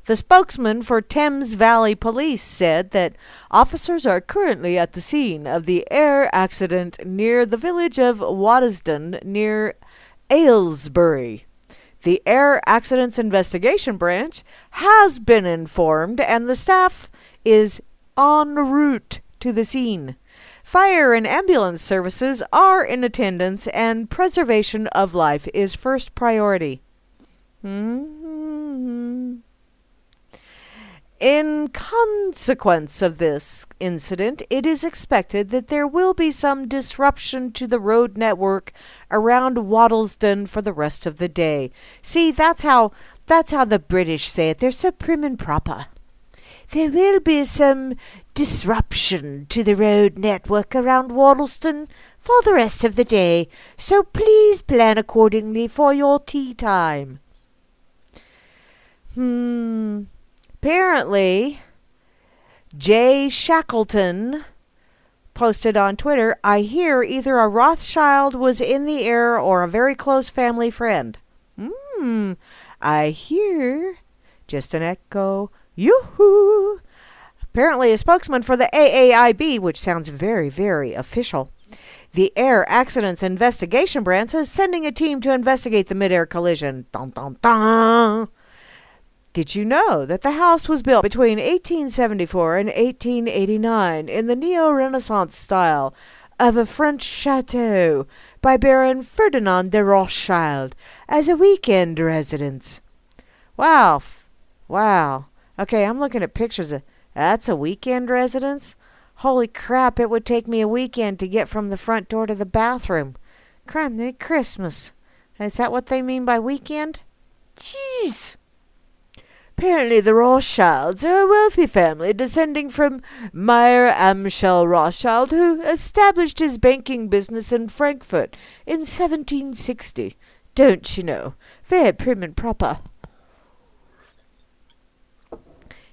The spokesman for Thames Valley Police said that officers are currently at the scene of the air accident near the village of Waddesdon near Aylesbury. The Air Accidents Investigation Branch has been informed and the staff is en route to the scene. Fire and ambulance services are in attendance and preservation of life is first priority. In consequence of this incident, it is expected that there will be some disruption to the road network around Waddesdon for the rest of the day. See, that's how the British say it. They're so prim and proper. There will be some disruption to the road network around Waddesdon for the rest of the day, so please plan accordingly for your tea time. Apparently, Jay Shackleton posted on Twitter, I hear either a Rothschild was in the air or a very close family friend. I hear. Just an echo. Yoo-hoo. Apparently a spokesman for the AAIB, which sounds very, very official. The Air Accidents Investigation Branch is sending a team to investigate the mid-air collision. Dun, dun, dun. Did you know that the house was built between 1874 and 1889 in the neo-Renaissance style of a French chateau by Baron Ferdinand de Rothschild as a weekend residence? Wow. Okay, I'm looking at pictures of... That's a weekend residence? Holy crap, it would take me a weekend to get from the front door to the bathroom. Criminy Christmas. Is that what they mean by weekend? Jeez. Apparently the Rothschilds are a wealthy family descending from Meyer Amschel Rothschild, who established his banking business in Frankfurt in 1760. Don't you know? Very prim and proper.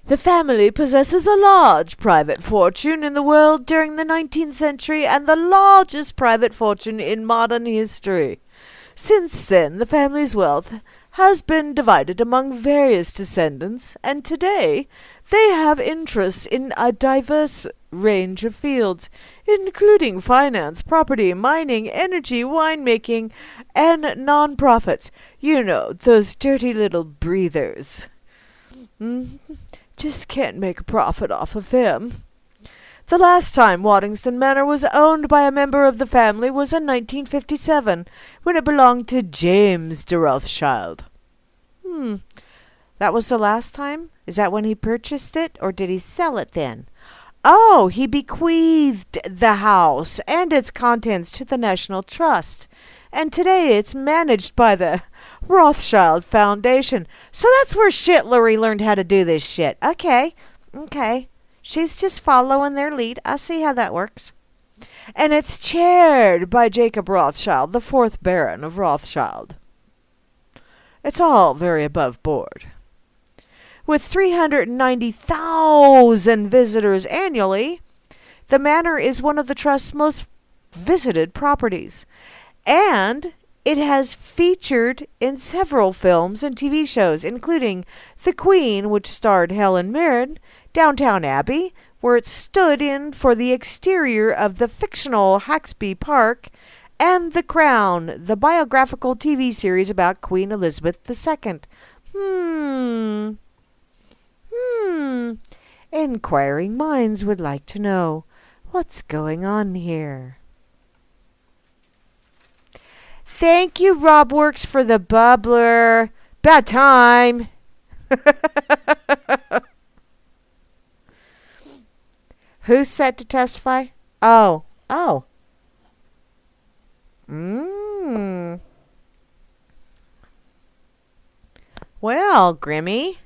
The family possesses a large private fortune in the world during the 19th century and the largest private fortune in modern history. Since then, the family's wealth has been divided among various descendants, and today they have interests in a diverse range of fields, including finance, property, mining, energy, winemaking, and non-profits. You know, those dirty little breathers. Just can't make a profit off of them. The last time Waddington Manor was owned by a member of the family was in 1957, when it belonged to James de Rothschild. That was the last time? Is that when he purchased it, or did he sell it then? Oh, he bequeathed the house and its contents to the National Trust, and today it's managed by the Rothschild Foundation. So that's where Shitlery learned how to do this shit. Okay. She's just following their lead. I see how that works. And it's chaired by Jacob Rothschild, the 4th Baron of Rothschild. It's all very above board. With 390,000 visitors annually, the manor is one of the Trust's most visited properties. And it has featured in several films and TV shows, including The Queen, which starred Helen Mirren, Downtown Abbey, where it stood in for the exterior of the fictional Haxby Park, and The Crown, the biographical TV series about Queen Elizabeth II. Inquiring minds would like to know what's going on here. Thank you, Robworks, for the bubbler. Bad time. Who's set to testify? Oh. Well, Grimmy.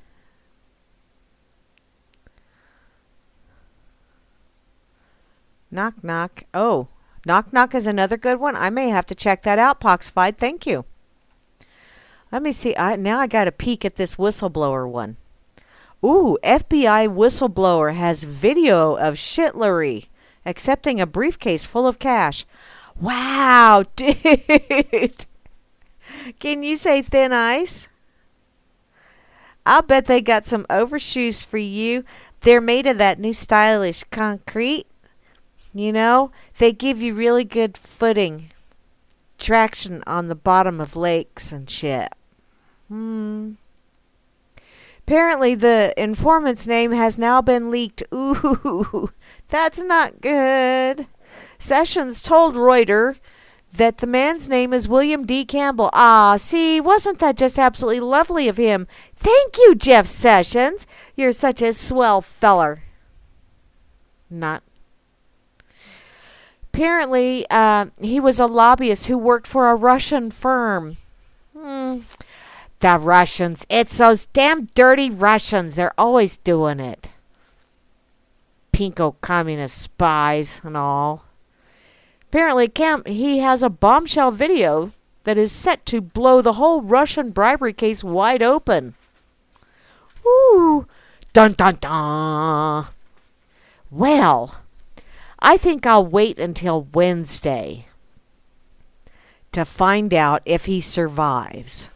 Knock, knock. Oh, knock, knock is another good one. I may have to check that out, Poxfied. Thank you. Let me see. Now I got to peek at this whistleblower one. Ooh, FBI whistleblower has video of Shitlery accepting a briefcase full of cash. Wow, dude. Can you say thin ice? I'll bet they got some overshoes for you. They're made of that new stylish concrete. You know, they give you really good footing, traction on the bottom of lakes and shit. Apparently, the informant's name has now been leaked. Ooh, that's not good. Sessions told Reuters that the man's name is William D. Campbell. See, wasn't that just absolutely lovely of him? Thank you, Jeff Sessions. You're such a swell feller. Not. Apparently, he was a lobbyist who worked for a Russian firm. The Russians. It's those damn dirty Russians. They're always doing it. Pinko communist spies and all. Apparently, he has a bombshell video that is set to blow the whole Russian bribery case wide open. Ooh. Dun dun dun. Well, I think I'll wait until Wednesday to find out if he survives.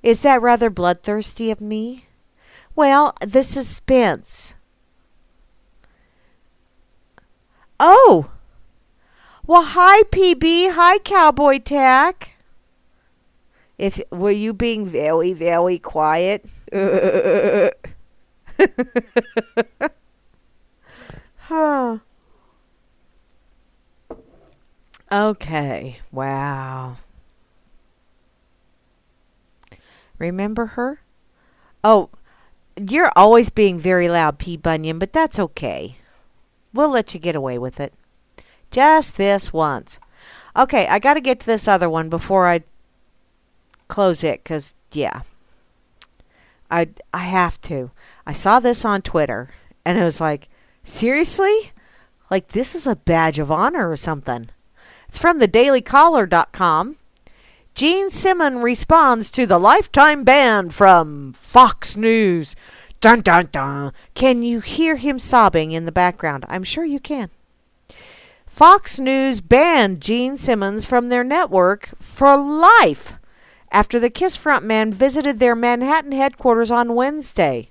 Is that rather bloodthirsty of me? Well, the suspense. Oh! Well, hi, PB. Hi, Cowboy Tack. Were you being very, very quiet? Huh. Okay. Wow. Remember her? Oh, you're always being very loud, P. Bunyan, but that's okay. We'll let you get away with it. Just this once. Okay, I got to get to this other one before I close it, because, yeah. I have to. I saw this on Twitter, and it was like, seriously? Like, this is a badge of honor or something. It's from thedailycaller.com. Gene Simmons responds to the lifetime ban from Fox News. Dun, dun, dun. Can you hear him sobbing in the background? I'm sure you can. Fox News banned Gene Simmons from their network for life after the Kiss frontman visited their Manhattan headquarters on Wednesday.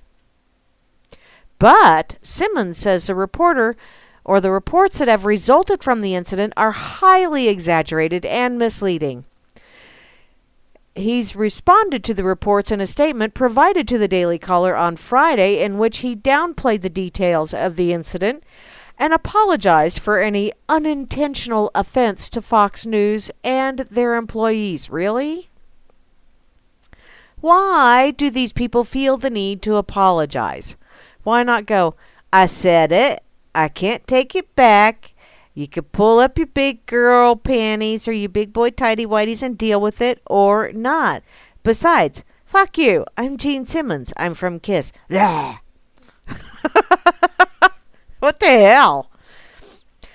But Simmons says the reports that have resulted from the incident are highly exaggerated and misleading. He's responded to the reports in a statement provided to the Daily Caller on Friday in which he downplayed the details of the incident and apologized for any unintentional offense to Fox News and their employees. Really? Why do these people feel the need to apologize? Why not go, I said it, I can't take it back. You could pull up your big girl panties or your big boy tighty whities and deal with it, or not. Besides, fuck you. I'm Gene Simmons. I'm from Kiss. Blah. What the hell?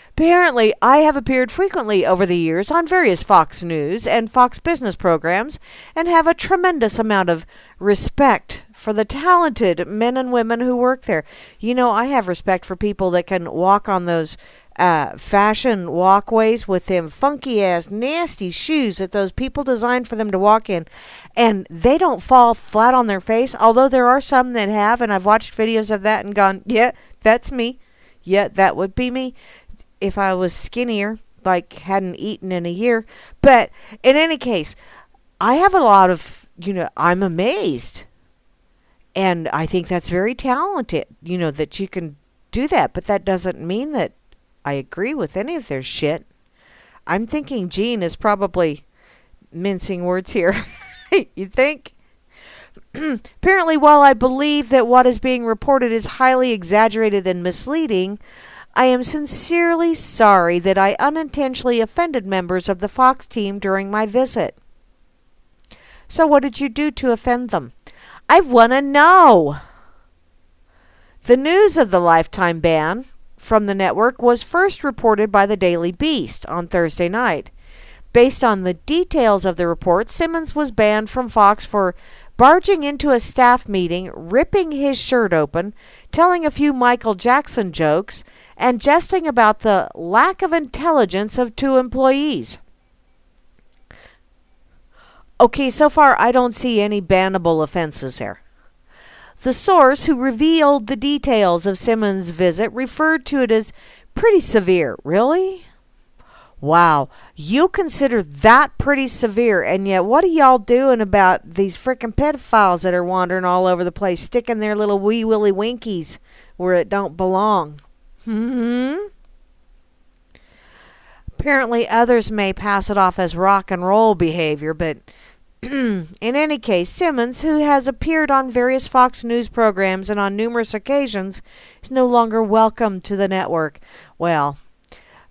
Apparently, I have appeared frequently over the years on various Fox News and Fox Business programs and have a tremendous amount of respect for the talented men and women who work there. You know, I have respect for people that can walk on those fashion walkways with them funky ass nasty shoes that those people designed for them to walk in, and they don't fall flat on their face, although there are some that have, and I've watched videos of that and gone, yeah, that's me. Yeah, that would be me if I was skinnier, like hadn't eaten in a year. But in any case, I have a lot of, I'm amazed. And I think that's very talented, that you can do that. But that doesn't mean that I agree with any of their shit. I'm thinking Gene is probably mincing words here. You think? Apparently, while I believe that what is being reported is highly exaggerated and misleading, I am sincerely sorry that I unintentionally offended members of the Fox team during my visit. So what did you do to offend them? I want to know. The news of the lifetime ban from the network was first reported by the Daily Beast on Thursday night. Based on the details of the report, Simmons was banned from Fox for barging into a staff meeting, ripping his shirt open, telling a few Michael Jackson jokes, and jesting about the lack of intelligence of two employees. Okay, so far I don't see any bannable offenses here. The source who revealed the details of Simmons' visit referred to it as pretty severe. Really? Wow, you consider that pretty severe, and yet what are y'all doing about these frickin' pedophiles that are wandering all over the place, sticking their little wee willy winkies where it don't belong? Apparently others may pass it off as rock and roll behavior, but in any case, Simmons, who has appeared on various Fox News programs and on numerous occasions, is no longer welcome to the network. Well,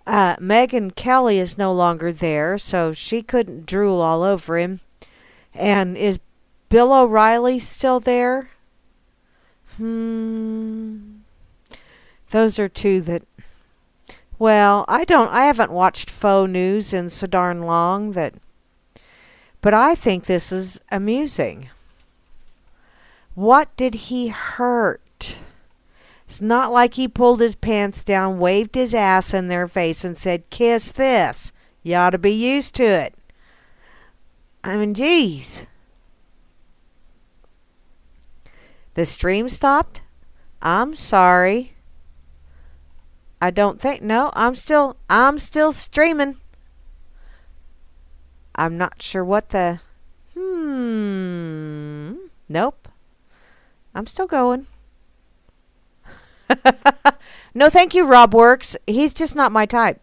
Megyn Kelly is no longer there, so she couldn't drool all over him. And is Bill O'Reilly still there? Those are two that, well, I haven't watched faux news in so darn long but I think this is amusing. What did he hurt? It's not like he pulled his pants down, waved his ass in their face, and said, kiss this. You ought to be used to it. I mean, geez. The stream stopped? I'm sorry. I don't think, no, I'm still streaming. I'm not sure what the, nope. I'm still going. No, thank you, Rob Works. He's just not my type.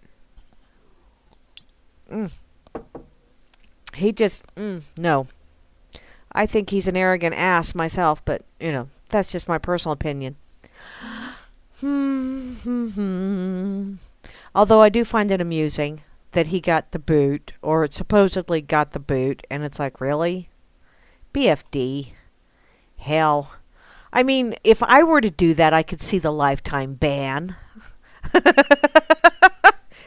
He just, no. I think he's an arrogant ass myself, but, that's just my personal opinion. Although I do find it amusing that he got the boot, or supposedly got the boot, and it's like, really? BFD. Hell. I mean, if I were to do that, I could see the lifetime ban.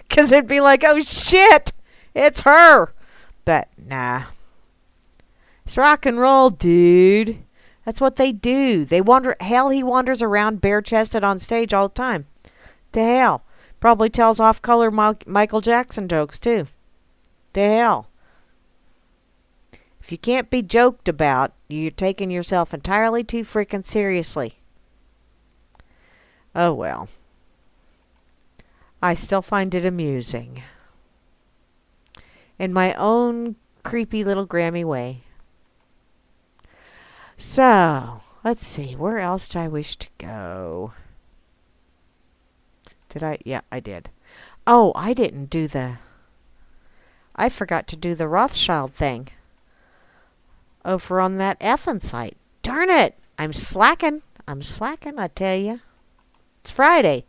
Because it'd be like, oh shit, it's her. But nah. It's rock and roll, dude. That's what they do. They wander. Hell, he wanders around bare-chested on stage all the time. To hell. Probably tells off-color Michael Jackson jokes, too. To hell. If you can't be joked about, you're taking yourself entirely too freaking seriously. Oh well. I still find it amusing. In my own creepy little Grammy way. So, let's see. Where else do I wish to go? Did I? Yeah, I did. Oh, I didn't do I forgot to do the Rothschild thing over on that effing site. Darn it! I'm slacking, I tell you. It's Friday.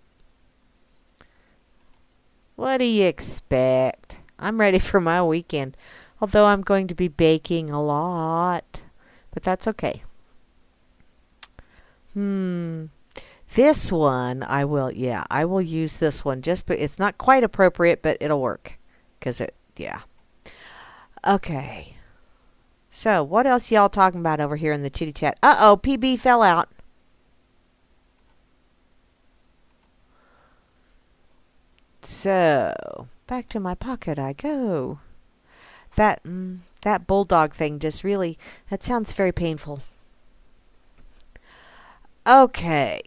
What do you expect? I'm ready for my weekend. Although I'm going to be baking a lot. But that's okay. This one, I will use this one. It's not quite appropriate, but it'll work. Okay. So, what else y'all talking about over here in the chitty chat? Uh-oh, PB fell out. So, back to my pocket I go. That bulldog thing just really, that sounds very painful. Okay.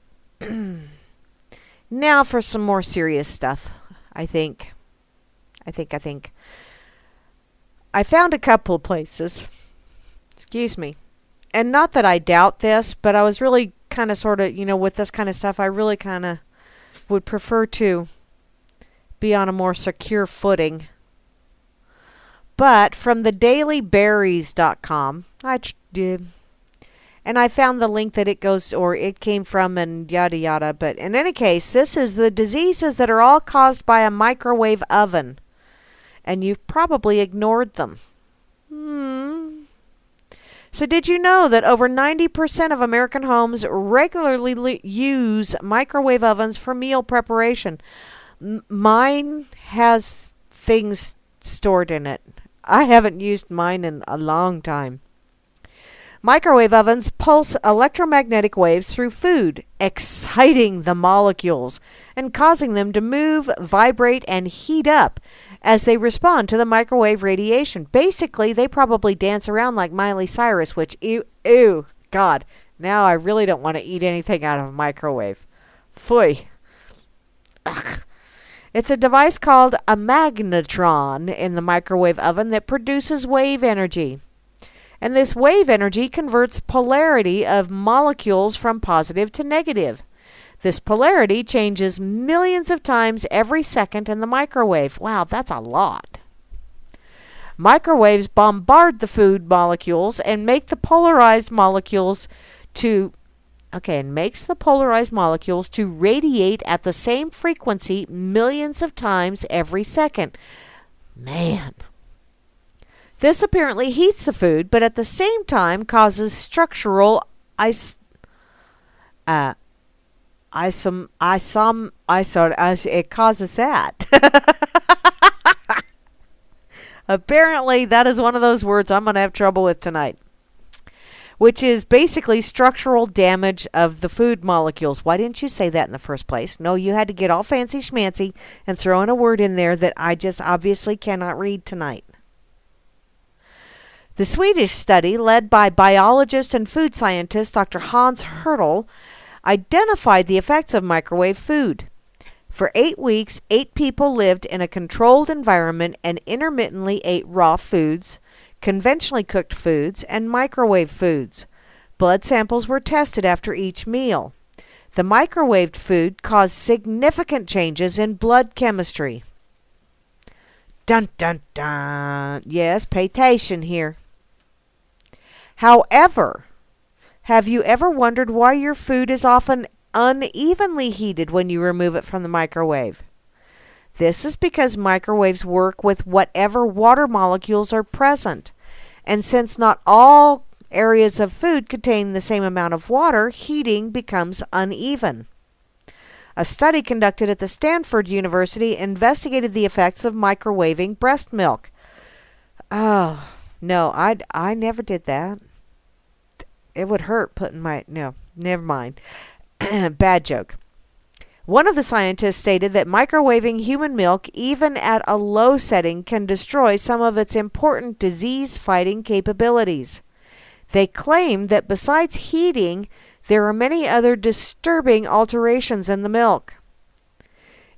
Now for some more serious stuff, I think. I found a couple of places. Excuse me. And not that I doubt this, but I was really kind of sort of, with this kind of stuff, I really kind of would prefer to be on a more secure footing. But from the dailyberries.com, I did. And I found the link that it came from and yada yada. But in any case, this is the diseases that are all caused by a microwave oven. And you've probably ignored them. So did you know that over 90% of American homes regularly use microwave ovens for meal preparation? Mine has things stored in it. I haven't used mine in a long time. Microwave ovens pulse electromagnetic waves through food, exciting the molecules and causing them to move, vibrate, and heat up as they respond to the microwave radiation. Basically, they probably dance around like Miley Cyrus, which, ew, God, now I really don't want to eat anything out of a microwave. Phooey. Ugh. It's a device called a magnetron in the microwave oven that produces wave energy. And this wave energy converts polarity of molecules from positive to negative. This polarity changes millions of times every second in the microwave. Wow, that's a lot. Microwaves bombard the food molecules and make the polarized molecules to radiate at the same frequency millions of times every second. Man. This apparently heats the food, but at the same time causes structural it causes that. Apparently, that is one of those words I'm going to have trouble with tonight. Which is basically structural damage of the food molecules. Why didn't you say that in the first place? No, you had to get all fancy schmancy and throw in a word in there that I just obviously cannot read tonight. The Swedish study, led by biologist and food scientist Dr. Hans Hertel, identified the effects of microwave food. For 8 weeks, 8 people lived in a controlled environment and intermittently ate raw foods, conventionally cooked foods, and microwave foods. Blood samples were tested after each meal. The microwaved food caused significant changes in blood chemistry. Dun dun dun. Yes, pay attention here. However, have you ever wondered why your food is often unevenly heated when you remove it from the microwave? This is because microwaves work with whatever water molecules are present. And since not all areas of food contain the same amount of water, heating becomes uneven. A study conducted at the Stanford University investigated the effects of microwaving breast milk. Oh, no, I never did that. It would hurt putting no, never mind. Bad joke. One of the scientists stated that microwaving human milk, even at a low setting, can destroy some of its important disease-fighting capabilities. They claimed that besides heating, there are many other disturbing alterations in the milk.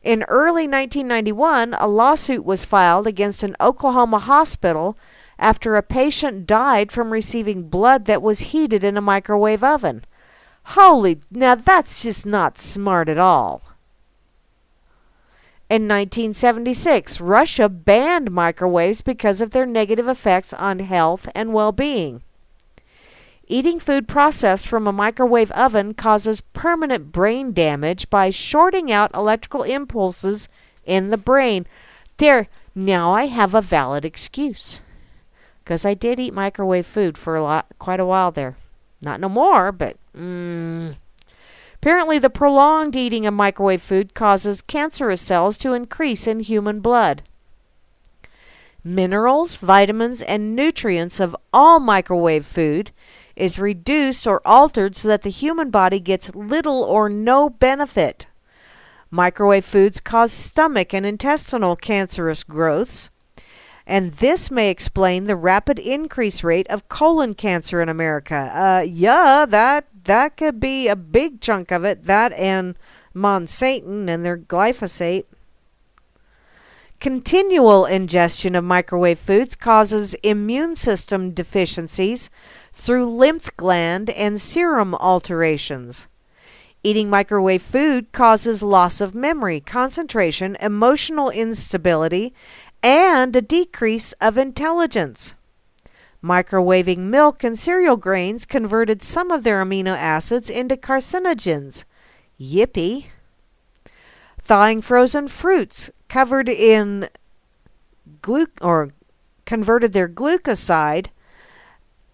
In early 1991, a lawsuit was filed against an Oklahoma hospital after a patient died from receiving blood that was heated in a microwave oven. Now that's just not smart at all. In 1976, Russia banned microwaves because of their negative effects on health and well-being. Eating food processed from a microwave oven causes permanent brain damage by shorting out electrical impulses in the brain. There, now I have a valid excuse. Because I did eat microwave food for quite a while there. Not no more, but apparently the prolonged eating of microwave food causes cancerous cells to increase in human blood. Minerals, vitamins, and nutrients of all microwave food is reduced or altered so that the human body gets little or no benefit. Microwave foods cause stomach and intestinal cancerous growths, and this may explain the rapid increase rate of colon cancer in America. That could be a big chunk of it, that and Monsanto and their glyphosate. Continual ingestion of microwave foods causes immune system deficiencies through lymph gland and serum alterations. Eating microwave food causes loss of memory, concentration, emotional instability, and a decrease of intelligence. Microwaving milk and cereal grains converted some of their amino acids into carcinogens. Yippee! Thawing frozen fruits converted their glucoside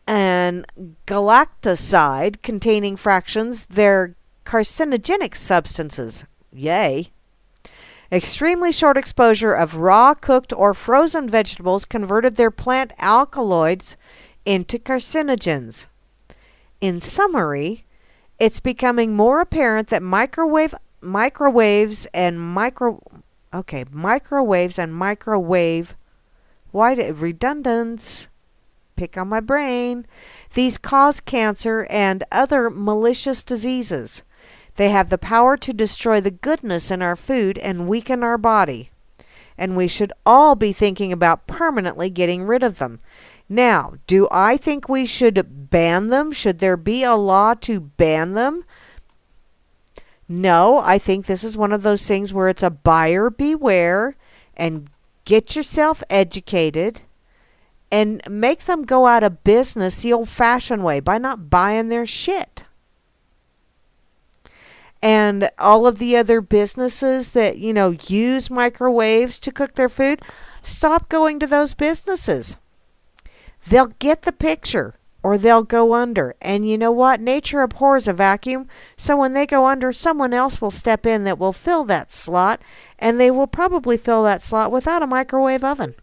and galactoside containing fractions their carcinogenic substances. Yay! Extremely short exposure of raw, cooked, or frozen vegetables converted their plant alkaloids into carcinogens. In summary, it's becoming more apparent that microwaves and microwave redundance. Pick on my brain. These cause cancer and other malicious diseases. They have the power to destroy the goodness in our food and weaken our body. And we should all be thinking about permanently getting rid of them. Now, do I think we should ban them? Should there be a law to ban them? No, I think this is one of those things where it's a buyer beware, and get yourself educated and make them go out of business the old-fashioned way by not buying their shit. And all of the other businesses that, use microwaves to cook their food, stop going to those businesses. They'll get the picture or they'll go under. And you know what? Nature abhors a vacuum. So when they go under, someone else will step in that will fill that slot. And they will probably fill that slot without a microwave oven.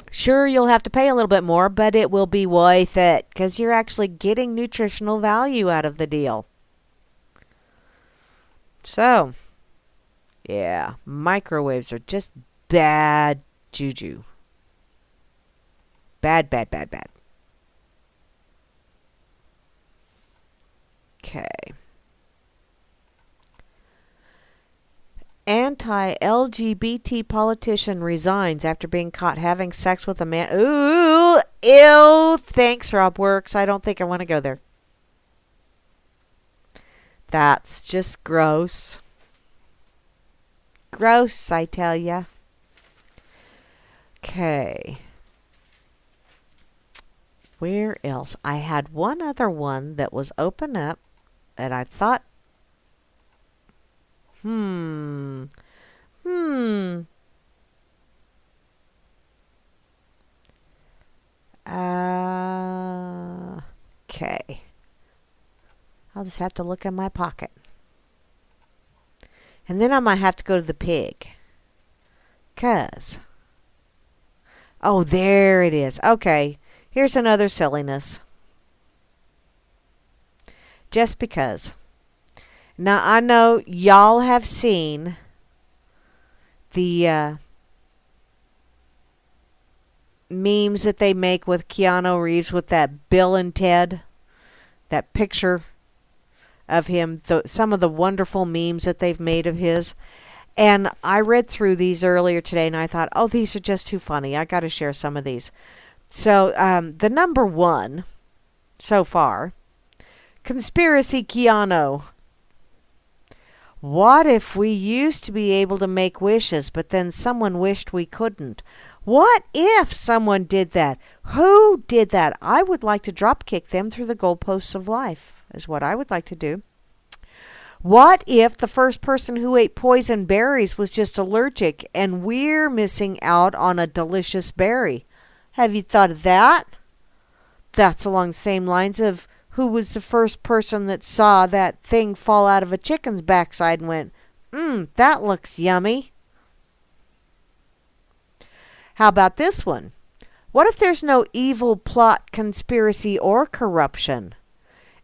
Sure, you'll have to pay a little bit more, but it will be worth it because you're actually getting nutritional value out of the deal. So, yeah, microwaves are just bad juju. Bad. Okay. Anti-LGBT politician resigns after being caught having sex with a man. Ooh, ew. Thanks, Rob Works. I don't think I want to go there. That's just gross. Gross, I tell ya. Okay. Where else? I had one other one that was open up that I thought Okay. I'll just have to look in my pocket. And then I might have to go to the pig. Oh, there it is. Okay. Here's another silliness. Just because. Now, I know y'all have seen the memes that they make with Keanu Reeves with that Bill and Ted, that picture of him, some of the wonderful memes that they've made of his. And I read through these earlier today, and I thought, oh, these are just too funny. I got to share some of these. So, the number one so far, Conspiracy Keanu. What if we used to be able to make wishes, but then someone wished we couldn't? What if someone did that? Who did that? I would like to drop kick them through the goalposts of life, is what I would like to do. What if the first person who ate poison berries was just allergic and we're missing out on a delicious berry? Have you thought of that? That's along the same lines of who was the first person that saw that thing fall out of a chicken's backside and went, that looks yummy. How about this one? What if there's no evil plot, conspiracy, or corruption,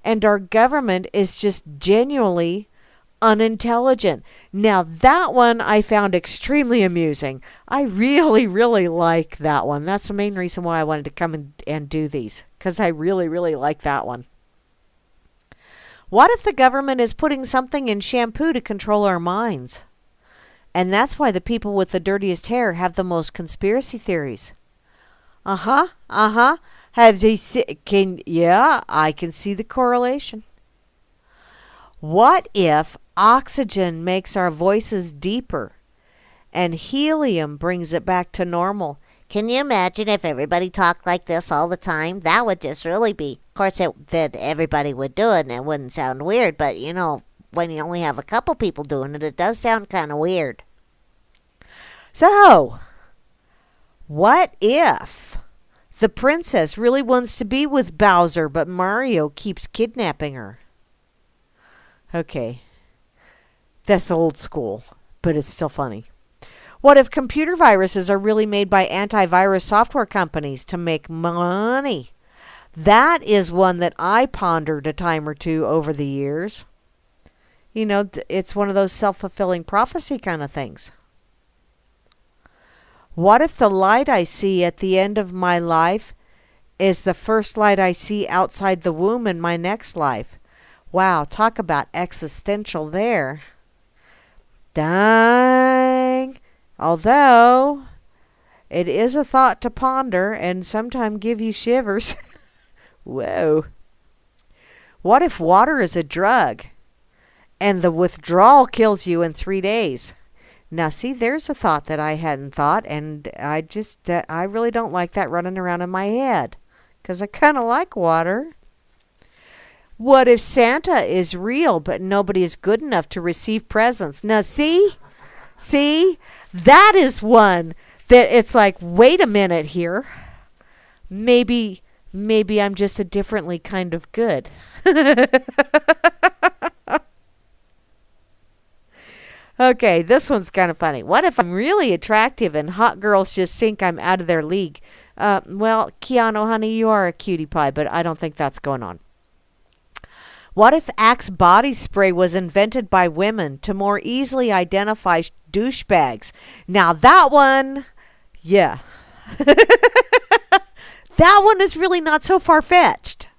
and our government is just genuinely unintelligent? Now that one I found extremely amusing. I really, really like that one. That's the main reason why I wanted to come and do these, because I really, really like that one. What if the government is putting something in shampoo to control our minds? And that's why the people with the dirtiest hair have the most conspiracy theories. Have they I can see the correlation. What if oxygen makes our voices deeper and helium brings it back to normal? Can you imagine if everybody talked like this all the time? That would just really be. Of course, then everybody would do it and it wouldn't sound weird. But, when you only have a couple people doing it, it does sound kind of weird. So, what if the princess really wants to be with Bowser, but Mario keeps kidnapping her? Okay, that's old school, but it's still funny. What if computer viruses are really made by antivirus software companies to make money? That is one that I pondered a time or two over the years. It's one of those self-fulfilling prophecy kind of things. What if the light I see at the end of my life is the first light I see outside the womb in my next life? Wow, talk about existential there. Dang. Although, it is a thought to ponder and sometimes give you shivers. Whoa. What if water is a drug and the withdrawal kills you in 3 days? Now, see, there's a thought that I hadn't thought, and I really don't like that running around in my head, because I kind of like water. What if Santa is real, but nobody is good enough to receive presents? Now, see, that is one that it's like, wait a minute here. Maybe I'm just a differently kind of good. Okay, this one's kind of funny. What if I'm really attractive and hot girls just think I'm out of their league? Well, Keanu, honey, you are a cutie pie, but I don't think that's going on. What if Axe body spray was invented by women to more easily identify douchebags? Now that one, yeah. That one is really not so far-fetched.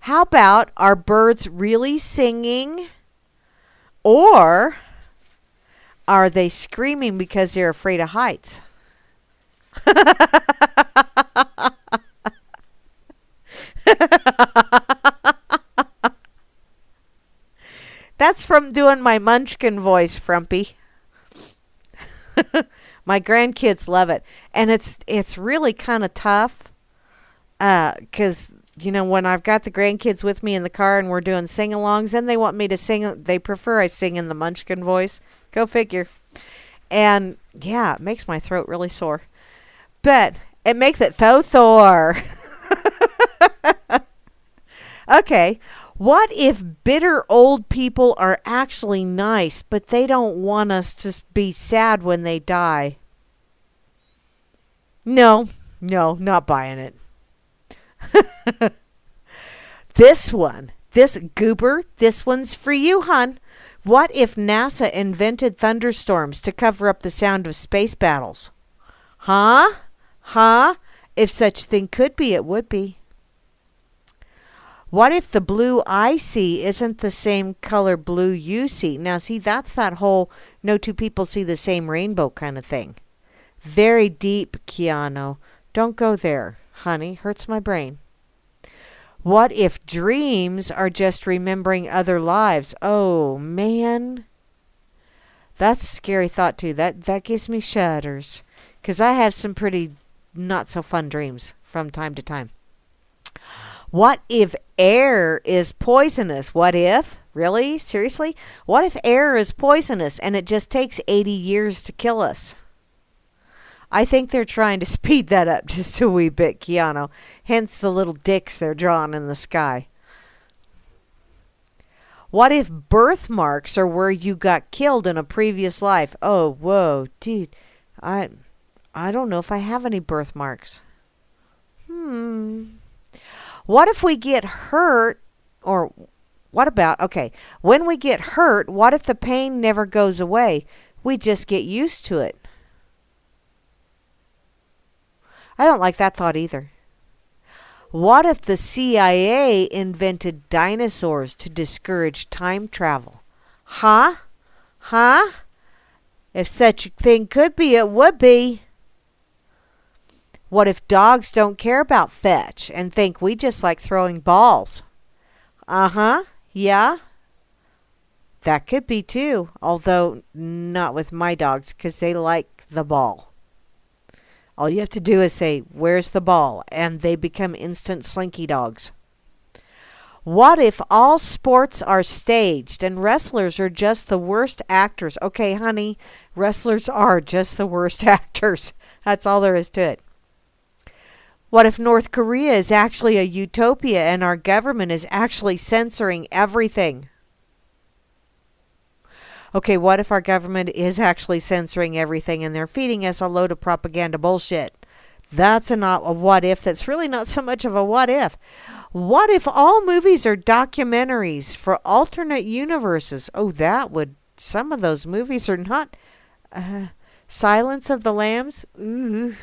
How about, are birds really singing? Or are they screaming because they're afraid of heights? That's from doing my Munchkin voice, Frumpy. My grandkids love it. And it's really kind of tough. Because, when I've got the grandkids with me in the car and we're doing sing-alongs, and they want me to sing, they prefer I sing in the Munchkin voice. Go figure. And, yeah, it makes my throat really sore. But it makes it so sore. Okay, what if bitter old people are actually nice, but they don't want us to be sad when they die? No, not buying it. This goober, this one's for you, hon. What if NASA invented thunderstorms to cover up the sound of space battles? Huh? If such thing could be, it would be. What if the blue I see isn't the same color blue you see? Now, see, that's that whole no two people see the same rainbow kind of thing. Very deep, Keanu. Don't go there, honey. Hurts my brain. What if dreams are just remembering other lives? Oh, man. That's a scary thought, too. That gives me shudders. Because I have some pretty not so fun dreams from time to time. What if air is poisonous? What if? Really? Seriously? What if air is poisonous and it just takes 80 years to kill us? I think they're trying to speed that up just a wee bit, Keanu. Hence the little dicks they're drawing in the sky. What if birthmarks are where you got killed in a previous life? Oh, whoa, dude. I don't know if I have any birthmarks. What if we get hurt? Or what about, okay, when we get hurt, what if the pain never goes away? We just get used to it. I don't like that thought either. What if the CIA invented dinosaurs to discourage time travel? Huh? If such a thing could be, it would be. What if dogs don't care about fetch and think we just like throwing balls? Yeah. That could be too, although not with my dogs because they like the ball. All you have to do is say, "Where's the ball?" and they become instant slinky dogs. What if all sports are staged and wrestlers are just the worst actors? Okay, honey, wrestlers are just the worst actors. That's all there is to it. What if North Korea is actually a utopia and our government is actually censoring everything? Okay, what if our government is actually censoring everything and they're feeding us a load of propaganda bullshit? That's not a what if. That's really not so much of a what if. What if all movies are documentaries for alternate universes? Oh, some of those movies are not. Silence of the Lambs? Ooh.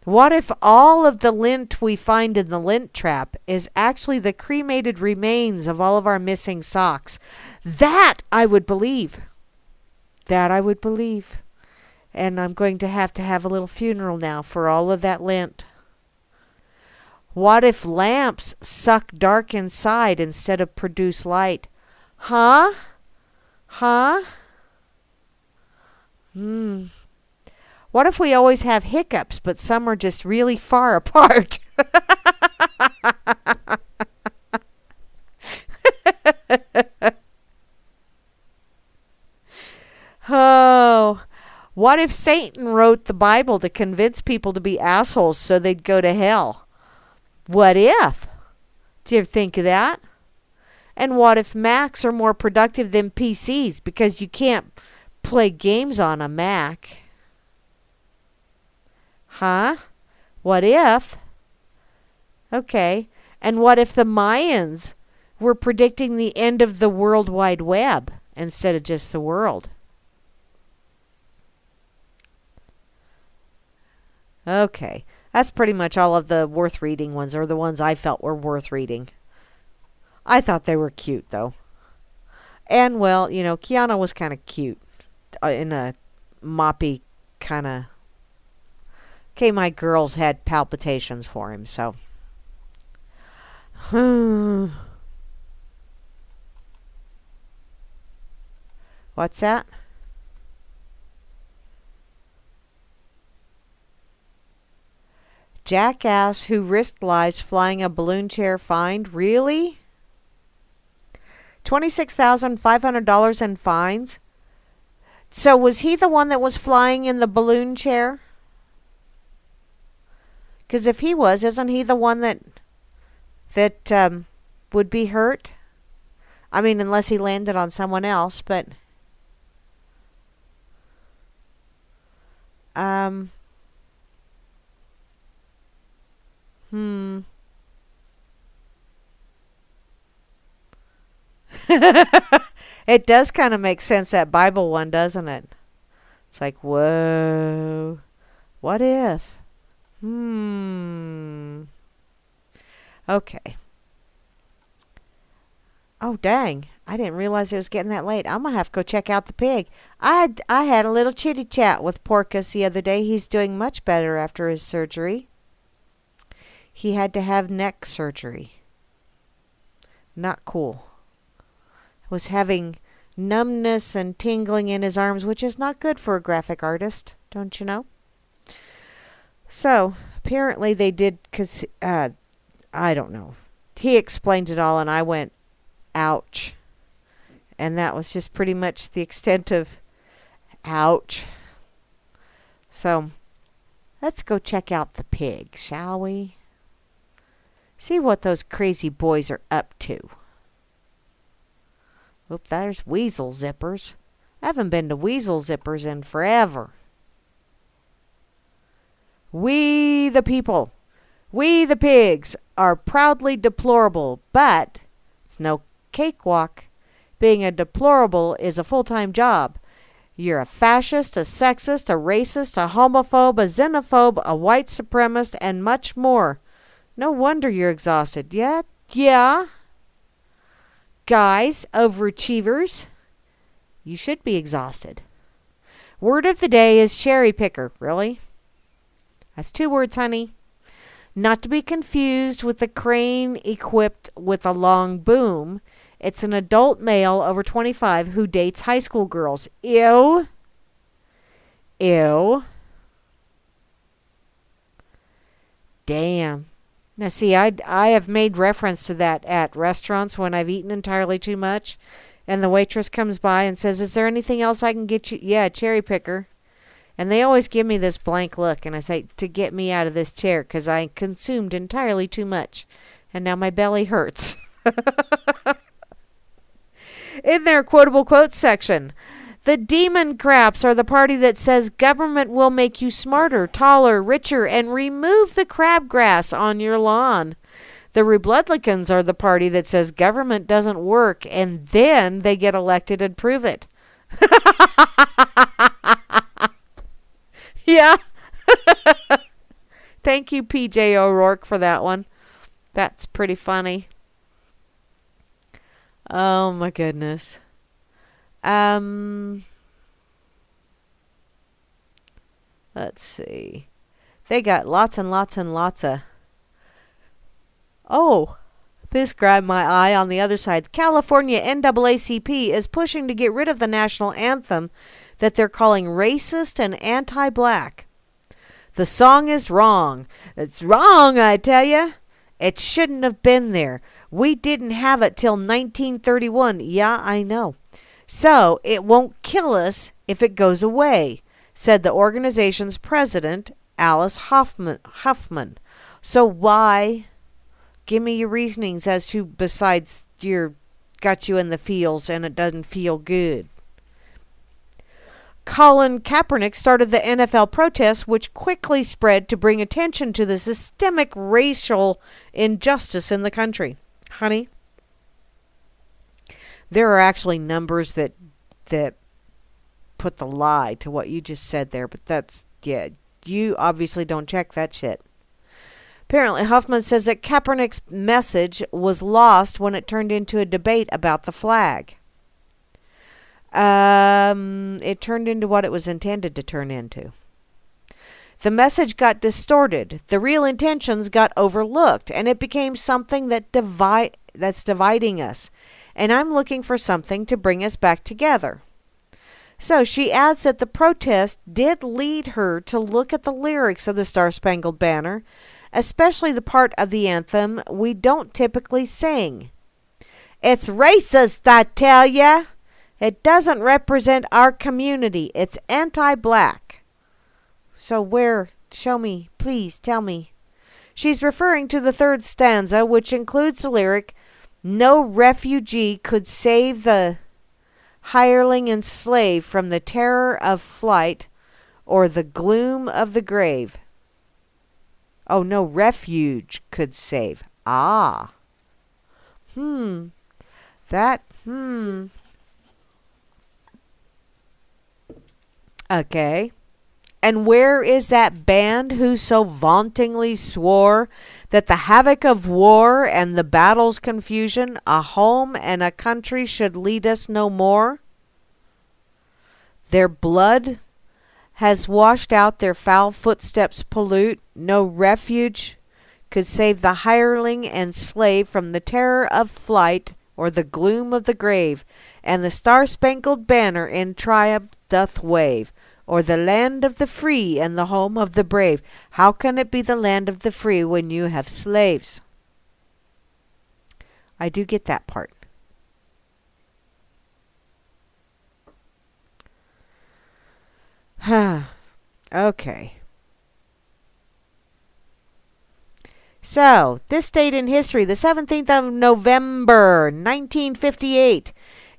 What if all of the lint we find in the lint trap is actually the cremated remains of all of our missing socks? That I would believe. And I'm going to have a little funeral now for all of that lint. What if lamps suck dark inside instead of produce light? Huh? What if we always have hiccups, but some are just really far apart? Oh, what if Satan wrote the Bible to convince people to be assholes so they'd go to hell? What if? Do you ever think of that? And what if Macs are more productive than PCs because you can't play games on a Mac? Huh? What if? Okay. And what if the Mayans were predicting the end of the World Wide Web instead of just the world? Okay. That's pretty much all of the worth reading ones, or the ones I felt were worth reading. I thought they were cute, though. And, well, Keanu was kind of cute in a moppy kind of... Okay, my girls had palpitations for him, so... What's that? Jackass who risked lives flying a balloon chair fined? Really? $26,500 in fines? So was he the one that was flying in the balloon chair? Because if he was, isn't he the one that would be hurt? I mean, unless he landed on someone else, but... It does kind of make sense, that Bible one, doesn't it? It's like, whoa. What if? Okay. Oh, dang. I didn't realize it was getting that late. I'm going to have to go check out the pig. I had a little chitty chat with Porcus the other day. He's doing much better after his surgery. he had to have neck surgery. Not cool. Was having numbness and tingling in his arms, which is not good for a graphic artist, don't you know? So, apparently they did, because, I don't know. He explained it all, and I went, ouch. And that was just pretty much the extent of ouch. So, let's go check out the pig, shall we? See what those crazy boys are up to. Oop, there's weasel zippers. I haven't been to weasel zippers in forever. We the people, we the pigs, are proudly deplorable, but it's no cakewalk. Being a deplorable is a full-time job. You're a fascist, a sexist, a racist, a homophobe, a xenophobe, a white supremacist, and much more. No wonder you're exhausted. Yeah. Guys, overachievers, you should be exhausted. Word of the day is cherry picker. Really? That's 2 words, honey. Not to be confused with the crane equipped with a long boom. It's an adult male over 25 who dates high school girls. Ew. Damn. Now, see, I have made reference to that at restaurants when I've eaten entirely too much, and the waitress comes by and says, "Is there anything else I can get you?" "Yeah, cherry picker." And they always give me this blank look, and I say, "To get me out of this chair, because I consumed entirely too much, and now my belly hurts." In their quotable quotes section, the demon craps are the party that says government will make you smarter, taller, richer, and remove the crabgrass on your lawn. The Republicans are the party that says government doesn't work, and then they get elected and prove it. Yeah. Thank you, PJ O'Rourke, for that one. That's pretty funny. Oh, my goodness. Let's see. They got lots and lots and lots of... Oh, this grabbed my eye on the other side. California NAACP is pushing to get rid of the national anthem that they're calling racist and anti-black. The song is wrong. It's wrong, I tell you. It shouldn't have been there. We didn't have it till 1931. Yeah, I know. So it won't kill us if it goes away, said the organization's president, Alice Huffman. So why? Give me your reasonings as to, besides you're got you in the feels and it doesn't feel good. Colin Kaepernick started the NFL protests, which quickly spread to bring attention to the systemic racial injustice in the country. Honey, there are actually numbers that put the lie to what you just said there, but that's, yeah, you obviously don't check that shit. Apparently, Huffman says that Kaepernick's message was lost when it turned into a debate about the flag. It turned into what it was intended to turn into. The message got distorted. The real intentions got overlooked, and it became something that's dividing us. And I'm looking for something to bring us back together. So she adds that the protest did lead her to look at the lyrics of the Star-Spangled Banner, especially the part of the anthem we don't typically sing. It's racist, I tell ya! It doesn't represent our community. It's anti-black. So where? Show me. Please, tell me. She's referring to the third stanza, which includes the lyric, "No refugee could save the hireling and slave from the terror of flight or the gloom of the grave." Oh, no refuge could save. Ah. Okay. And where is that band who so vauntingly swore that the havoc of war and the battle's confusion, a home and a country should lead us no more? Their blood has washed out, their foul footsteps pollute, no refuge could save the hireling and slave from the terror of flight or the gloom of the grave, and the star-spangled banner in triumph doth wave, or the land of the free and the home of the brave. How can it be the land of the free when you have slaves? I do get that part. Okay. So, this date in history, the 17th of November, 1958.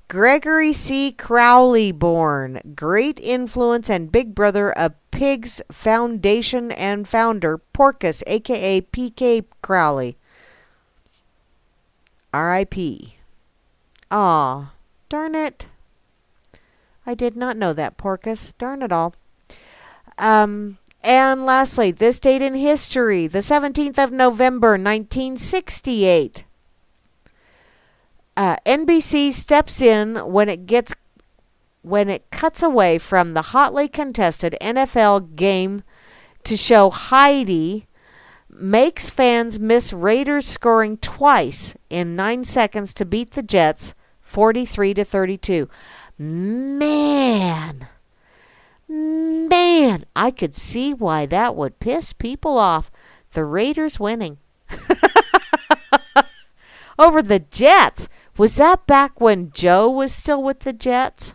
Gregory C. Crowley born. Great influence and big brother of Pigs Foundation and founder Porcus, a.k.a. P.K. Crowley. R.I.P. Aw, darn it. I did not know that, Porcus. Darn it all. And lastly, this date in history, the 17th of November, 1968. NBC steps in when it cuts away from the hotly contested NFL game to show Heidi makes fans miss Raiders scoring twice in 9 seconds to beat the Jets 43-32. Man, I could see why that would piss people off. The Raiders winning. Over the Jets. Was that back when Joe was still with the Jets?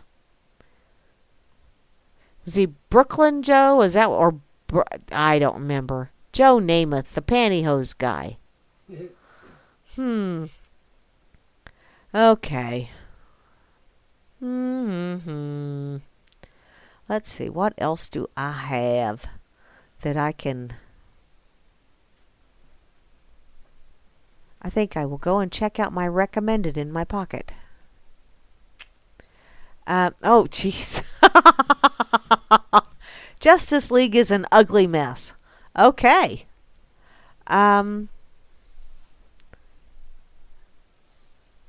Was he Brooklyn Joe? Was that, or I don't remember. Joe Namath, the pantyhose guy. Okay. Let's see, what else do I have that I can... I think I will go and check out my recommended in my pocket. Oh, jeez. Justice League is an ugly mess. Okay.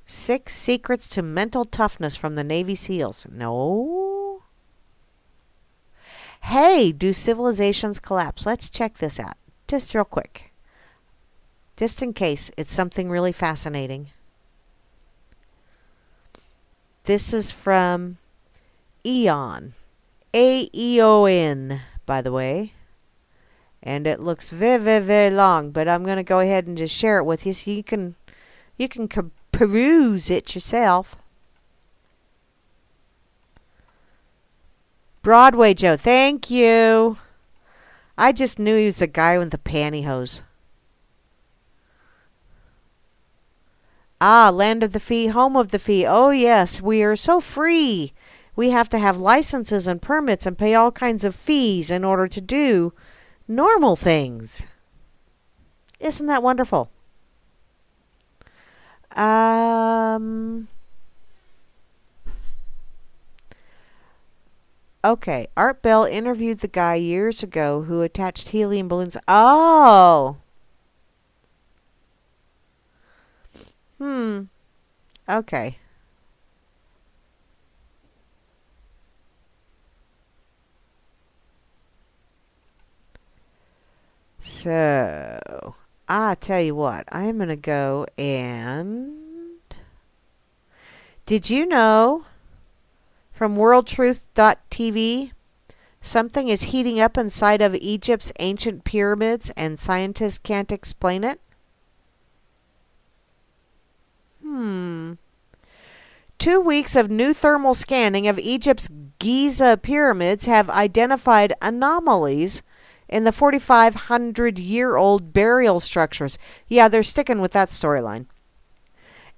6 Secrets to Mental Toughness from the Navy SEALs. No. Hey, do civilizations collapse? Let's check this out. Just real quick. Just in case it's something really fascinating. This is from Aeon. A-E-O-N, by the way. And it looks very long, but I'm going to go ahead and just share it with you so you can peruse it yourself. Broadway Joe, thank you. I just knew he was the guy with the pantyhose. Ah, land of the fee, home of the fee. Oh, yes, we are so free. We have to have licenses and permits and pay all kinds of fees in order to do normal things. Isn't that wonderful? Okay, Art Bell interviewed the guy years ago who attached helium balloons. Oh! Okay. So, I tell you what, I'm going to go and... Did you know from worldtruth.tv something is heating up inside of Egypt's ancient pyramids and scientists can't explain it? 2 weeks of new thermal scanning of Egypt's Giza pyramids have identified anomalies in the 4,500-year-old burial structures. Yeah, they're sticking with that storyline.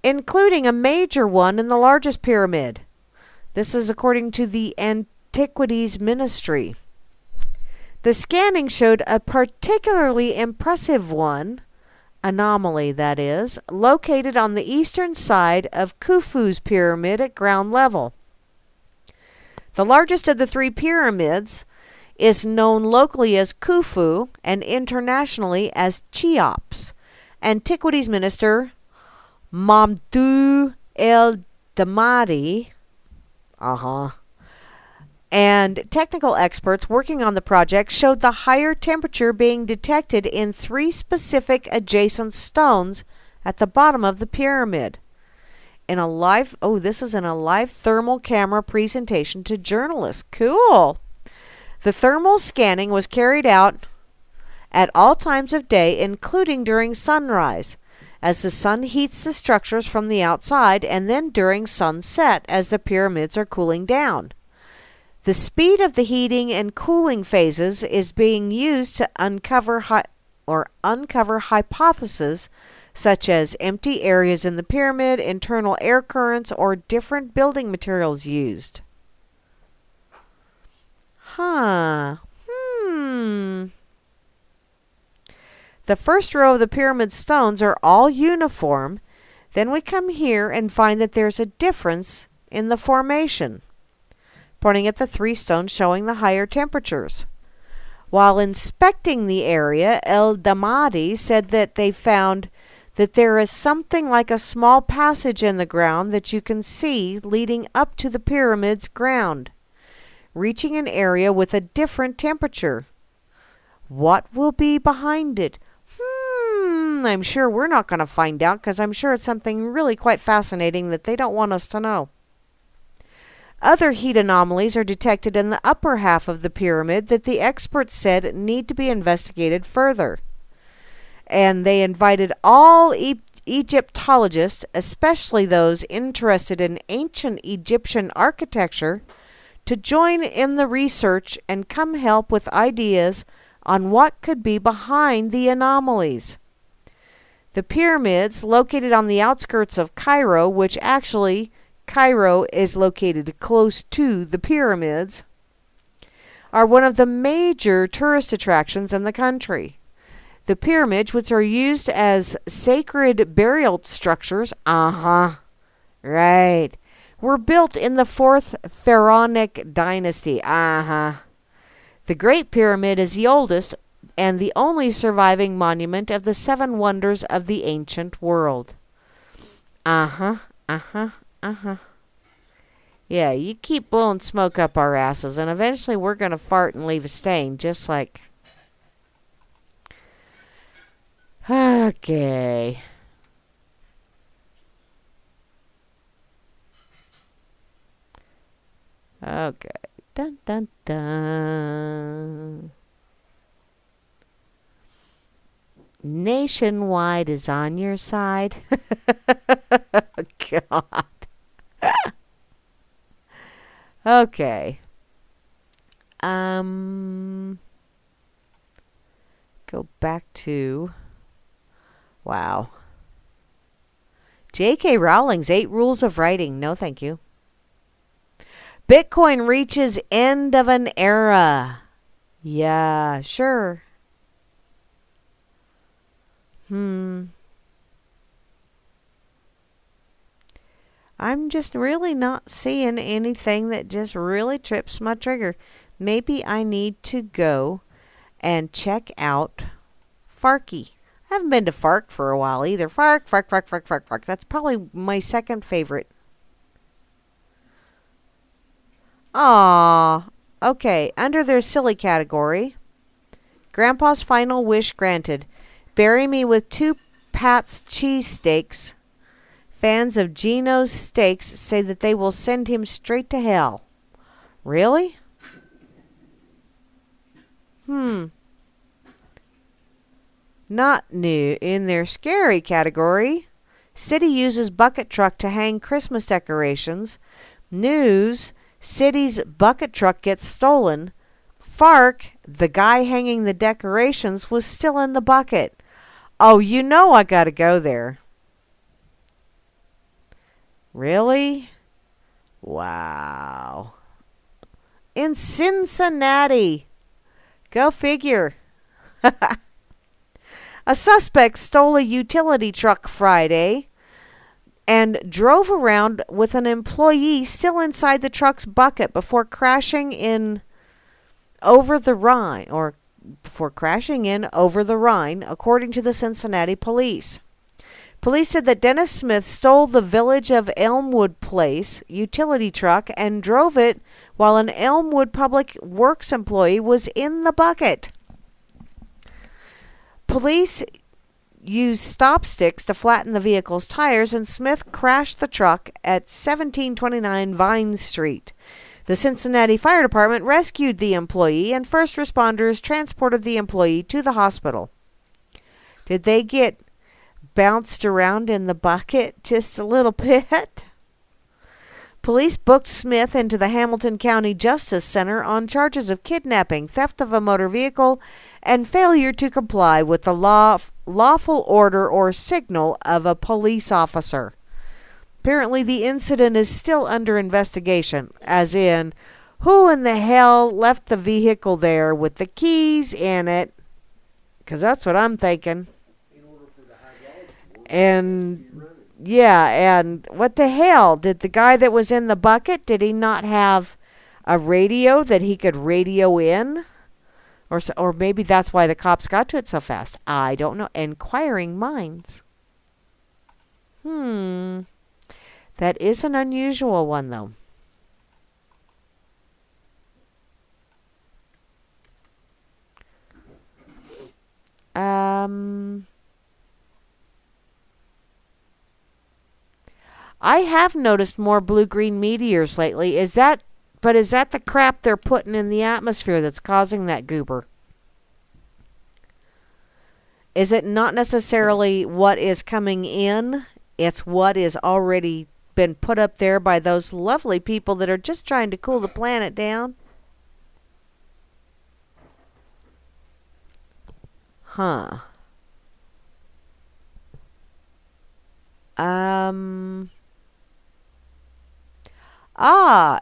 Including a major one in the largest pyramid. This is according to the Antiquities Ministry. The scanning showed a particularly impressive anomaly that is, located on the eastern side of Khufu's pyramid at ground level. The largest of the 3 pyramids is known locally as Khufu and internationally as Cheops. Antiquities Minister Mamdouh El Damadi And technical experts working on the project showed the higher temperature being detected in 3 specific adjacent stones at the bottom of the pyramid. This is in a live thermal camera presentation to journalists. Cool. The thermal scanning was carried out at all times of day, including during sunrise, as the sun heats the structures from the outside, and then during sunset as the pyramids are cooling down. The speed of the heating and cooling phases is being used to uncover hypotheses such as empty areas in the pyramid, internal air currents, or different building materials used. The first row of the pyramid stones are all uniform. Then we come here and find that there's a difference in the formation, pointing at the 3 stones showing the higher temperatures. While inspecting the area, El Damadi said that they found that there is something like a small passage in the ground that you can see leading up to the pyramid's ground, reaching an area with a different temperature. What will be behind it? I'm sure we're not going to find out, because I'm sure it's something really quite fascinating that they don't want us to know. Other heat anomalies are detected in the upper half of the pyramid that the experts said need to be investigated further. And they invited all Egyptologists, especially those interested in ancient Egyptian architecture, to join in the research and come help with ideas on what could be behind the anomalies. The pyramids, located on the outskirts of Cairo, which actually Cairo is located close to the pyramids, are one of the major tourist attractions in the country. The pyramids, which are used as sacred burial structures, were built in the 4th Pharaonic dynasty. The Great Pyramid is the oldest and the only surviving monument of the 7 wonders of the ancient world. Yeah, you keep blowing smoke up our asses, and eventually we're going to fart and leave a stain, just like... Okay. Okay. Dun, dun, dun. Nationwide is on your side. God. Okay. Go back to... Wow. J.K. Rowling's 8 Rules of Writing. No, thank you. Bitcoin reaches end of an era. Yeah, sure. I'm just really not seeing anything that just really trips my trigger. Maybe I need to go and check out FREEKY. I haven't been to FARC for a while either. FARC. That's probably my second favorite. Aww. Okay, under their silly category, Grandpa's final wish granted. Bury me with 2 Pat's cheesesteaks. Fans of Geno's steaks say that they will send him straight to hell. Really? Not new. In their scary category, city uses bucket truck to hang Christmas decorations. News, city's bucket truck gets stolen. FARC, the guy hanging the decorations was still in the bucket. Oh, you know I gotta go there. Really? Wow. In Cincinnati. Go figure. A suspect stole a utility truck Friday and drove around with an employee still inside the truck's bucket before crashing in over the Rhine, according to the Cincinnati police. Police said that Dennis Smith stole the Village of Elmwood Place utility truck and drove it while an Elmwood Public Works employee was in the bucket. Police used stop sticks to flatten the vehicle's tires, and Smith crashed the truck at 1729 Vine Street. The Cincinnati Fire Department rescued the employee, and first responders transported the employee to the hospital. Did they get bounced around in the bucket just a little bit? Police booked Smith into the Hamilton County Justice Center on charges of kidnapping, theft of a motor vehicle, and failure to comply with the lawful order or signal of a police officer. Apparently, the incident is still under investigation, as in, who in the hell left the vehicle there with the keys in it? Because that's what I'm thinking. And yeah, and what the hell? Did the guy that was in the bucket, did he not have a radio that he could radio in? Or maybe that's why the cops got to it so fast. I don't know. Inquiring minds. That is an unusual one, though. I have noticed more blue-green meteors lately. Is that the crap they're putting in the atmosphere that's causing that goober? Is it not necessarily what is coming in? It's what is already been put up there by those lovely people that are just trying to cool the planet down? Huh.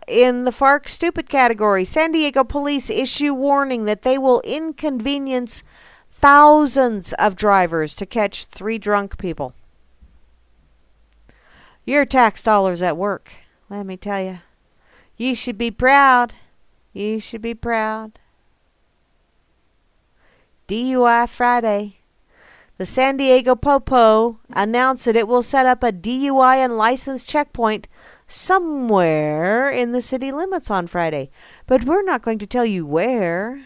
In the FARC stupid category, San Diego police issue warning that they will inconvenience thousands of drivers to catch 3 drunk people. Your tax dollars at work, let me tell you. You should be proud. You should be proud. DUI Friday. The San Diego Popo announced that it will set up a DUI and license checkpoint somewhere in the city limits on Friday. But we're not going to tell you where.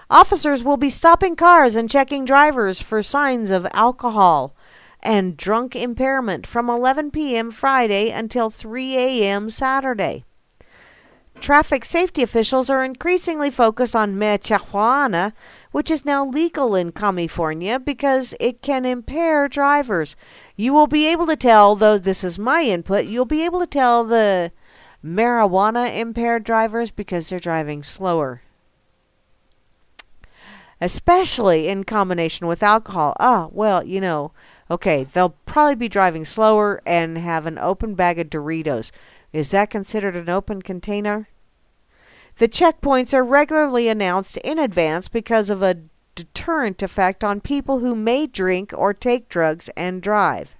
Officers will be stopping cars and checking drivers for signs of alcohol and drunk impairment from 11 p.m. Friday until 3 a.m. Saturday. Traffic safety officials are increasingly focused on marijuana, which is now legal in California because it can impair drivers. You will be able to tell, though this is my input, you'll be able to tell the marijuana impaired drivers because they're driving slower. Especially in combination with alcohol. Okay, they'll probably be driving slower and have an open bag of Doritos. Is that considered an open container? The checkpoints are regularly announced in advance because of a deterrent effect on people who may drink or take drugs and drive.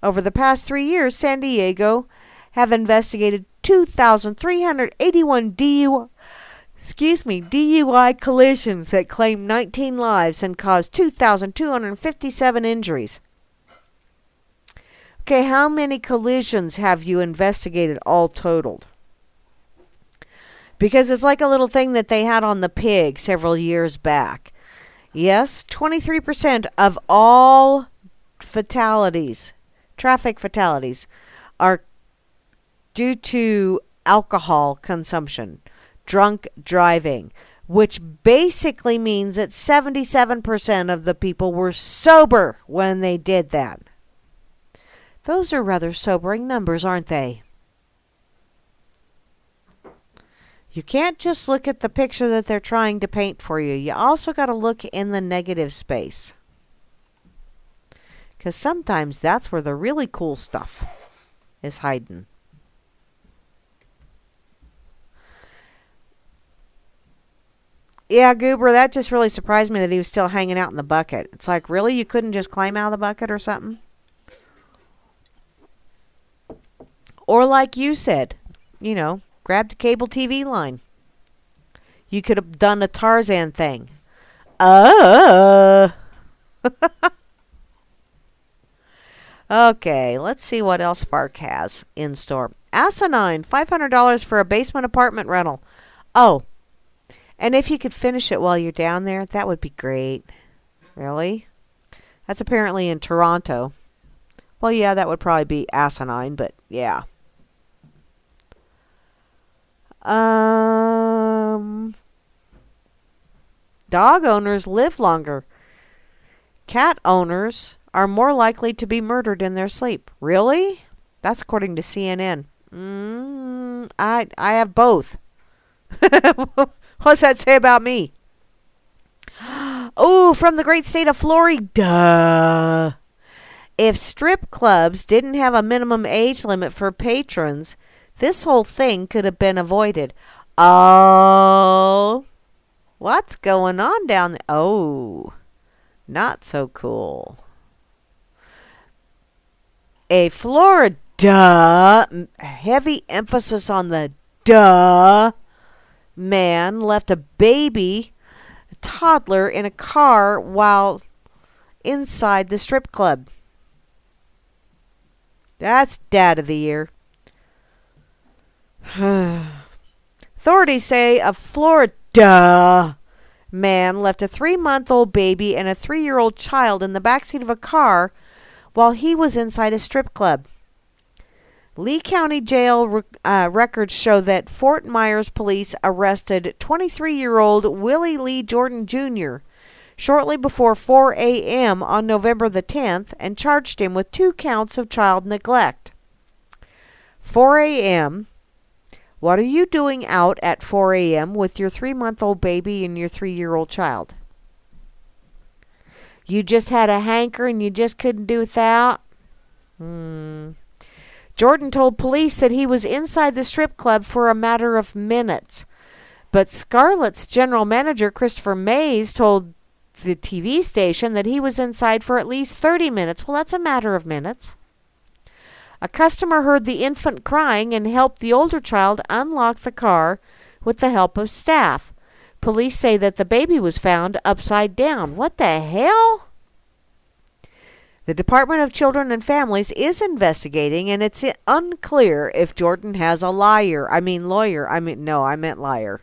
Over the past 3 years, San Diego have investigated 2,381 DUI collisions that claimed 19 lives and caused 2,257 injuries. Okay, how many collisions have you investigated all totaled? Because it's like a little thing that they had on the pig several years back. Yes, 23% of all fatalities, traffic fatalities, are due to alcohol consumption, drunk driving, which basically means that 77% of the people were sober when they did that. Those are rather sobering numbers, aren't they? You can't just look at the picture that they're trying to paint for you. You also got to look in the negative space. Because sometimes that's where the really cool stuff is hiding. Yeah, Goober, that just really surprised me that he was still hanging out in the bucket. It's like, really? You couldn't just climb out of the bucket or something? Or like you said, grabbed a cable TV line. You could have done a Tarzan thing. Okay, let's see what else Fark has in store. Asinine, $500 for a basement apartment rental. Oh, and if you could finish it while you're down there, that would be great. Really? That's apparently in Toronto. Well, yeah, that would probably be asinine, but yeah. Dog owners live longer. Cat owners are more likely to be murdered in their sleep. Really? That's according to CNN. I have both. What's that say about me? Oh, from the great state of Florida. If strip clubs didn't have a minimum age limit for patrons, this whole thing could have been avoided. Oh, what's going on down there? Oh, not so cool. A Florida, heavy emphasis on the duh, man left a baby, a toddler, in a car while inside the strip club. That's Dad of the Year. Authorities say a Florida man left a 3-month-old baby and a 3-year-old child in the backseat of a car while he was inside a strip club. Lee County Jail records show that Fort Myers police arrested 23-year-old Willie Lee Jordan Jr. shortly before 4 a.m. on November the 10th and charged him with 2 counts of child neglect. 4 a.m. What are you doing out at 4 a.m. with your 3-month-old baby and your 3-year-old child? You just had a hanker and you just couldn't do without? Jordan told police that he was inside the strip club for a matter of minutes. But Scarlett's general manager, Christopher Mays, told the TV station that he was inside for at least 30 minutes. Well, that's a matter of minutes. A customer heard the infant crying and helped the older child unlock the car with the help of staff. Police say that the baby was found upside down. What the hell? The Department of Children and Families is investigating, and it's unclear if Jordan has a lawyer. I meant liar.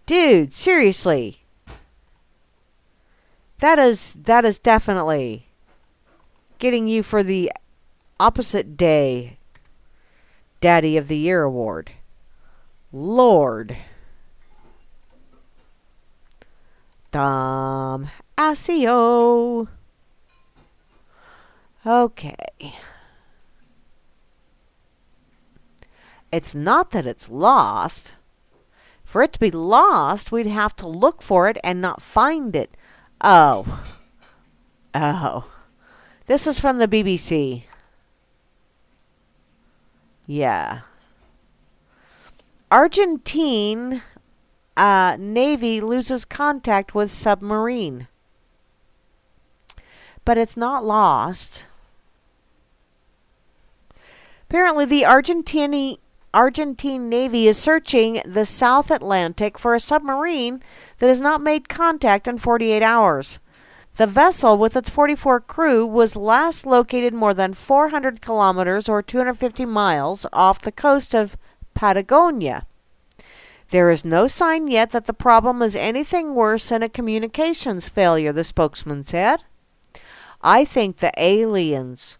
Dude, seriously. That is definitely getting you for the opposite day Daddy of the Year award. Lord. ASIO. Okay. It's not that it's lost. For it to be lost, we'd have to look for it and not find it. Oh. This is from the BBC. Yeah. Argentine Navy loses contact with submarine. But it's not lost. Apparently the Argentine Navy is searching the South Atlantic for a submarine that has not made contact in 48 hours. The vessel, with its 44 crew, was last located more than 400 kilometers or 250 miles off the coast of Patagonia. There is no sign yet that the problem is anything worse than a communications failure, the spokesman said. I think the aliens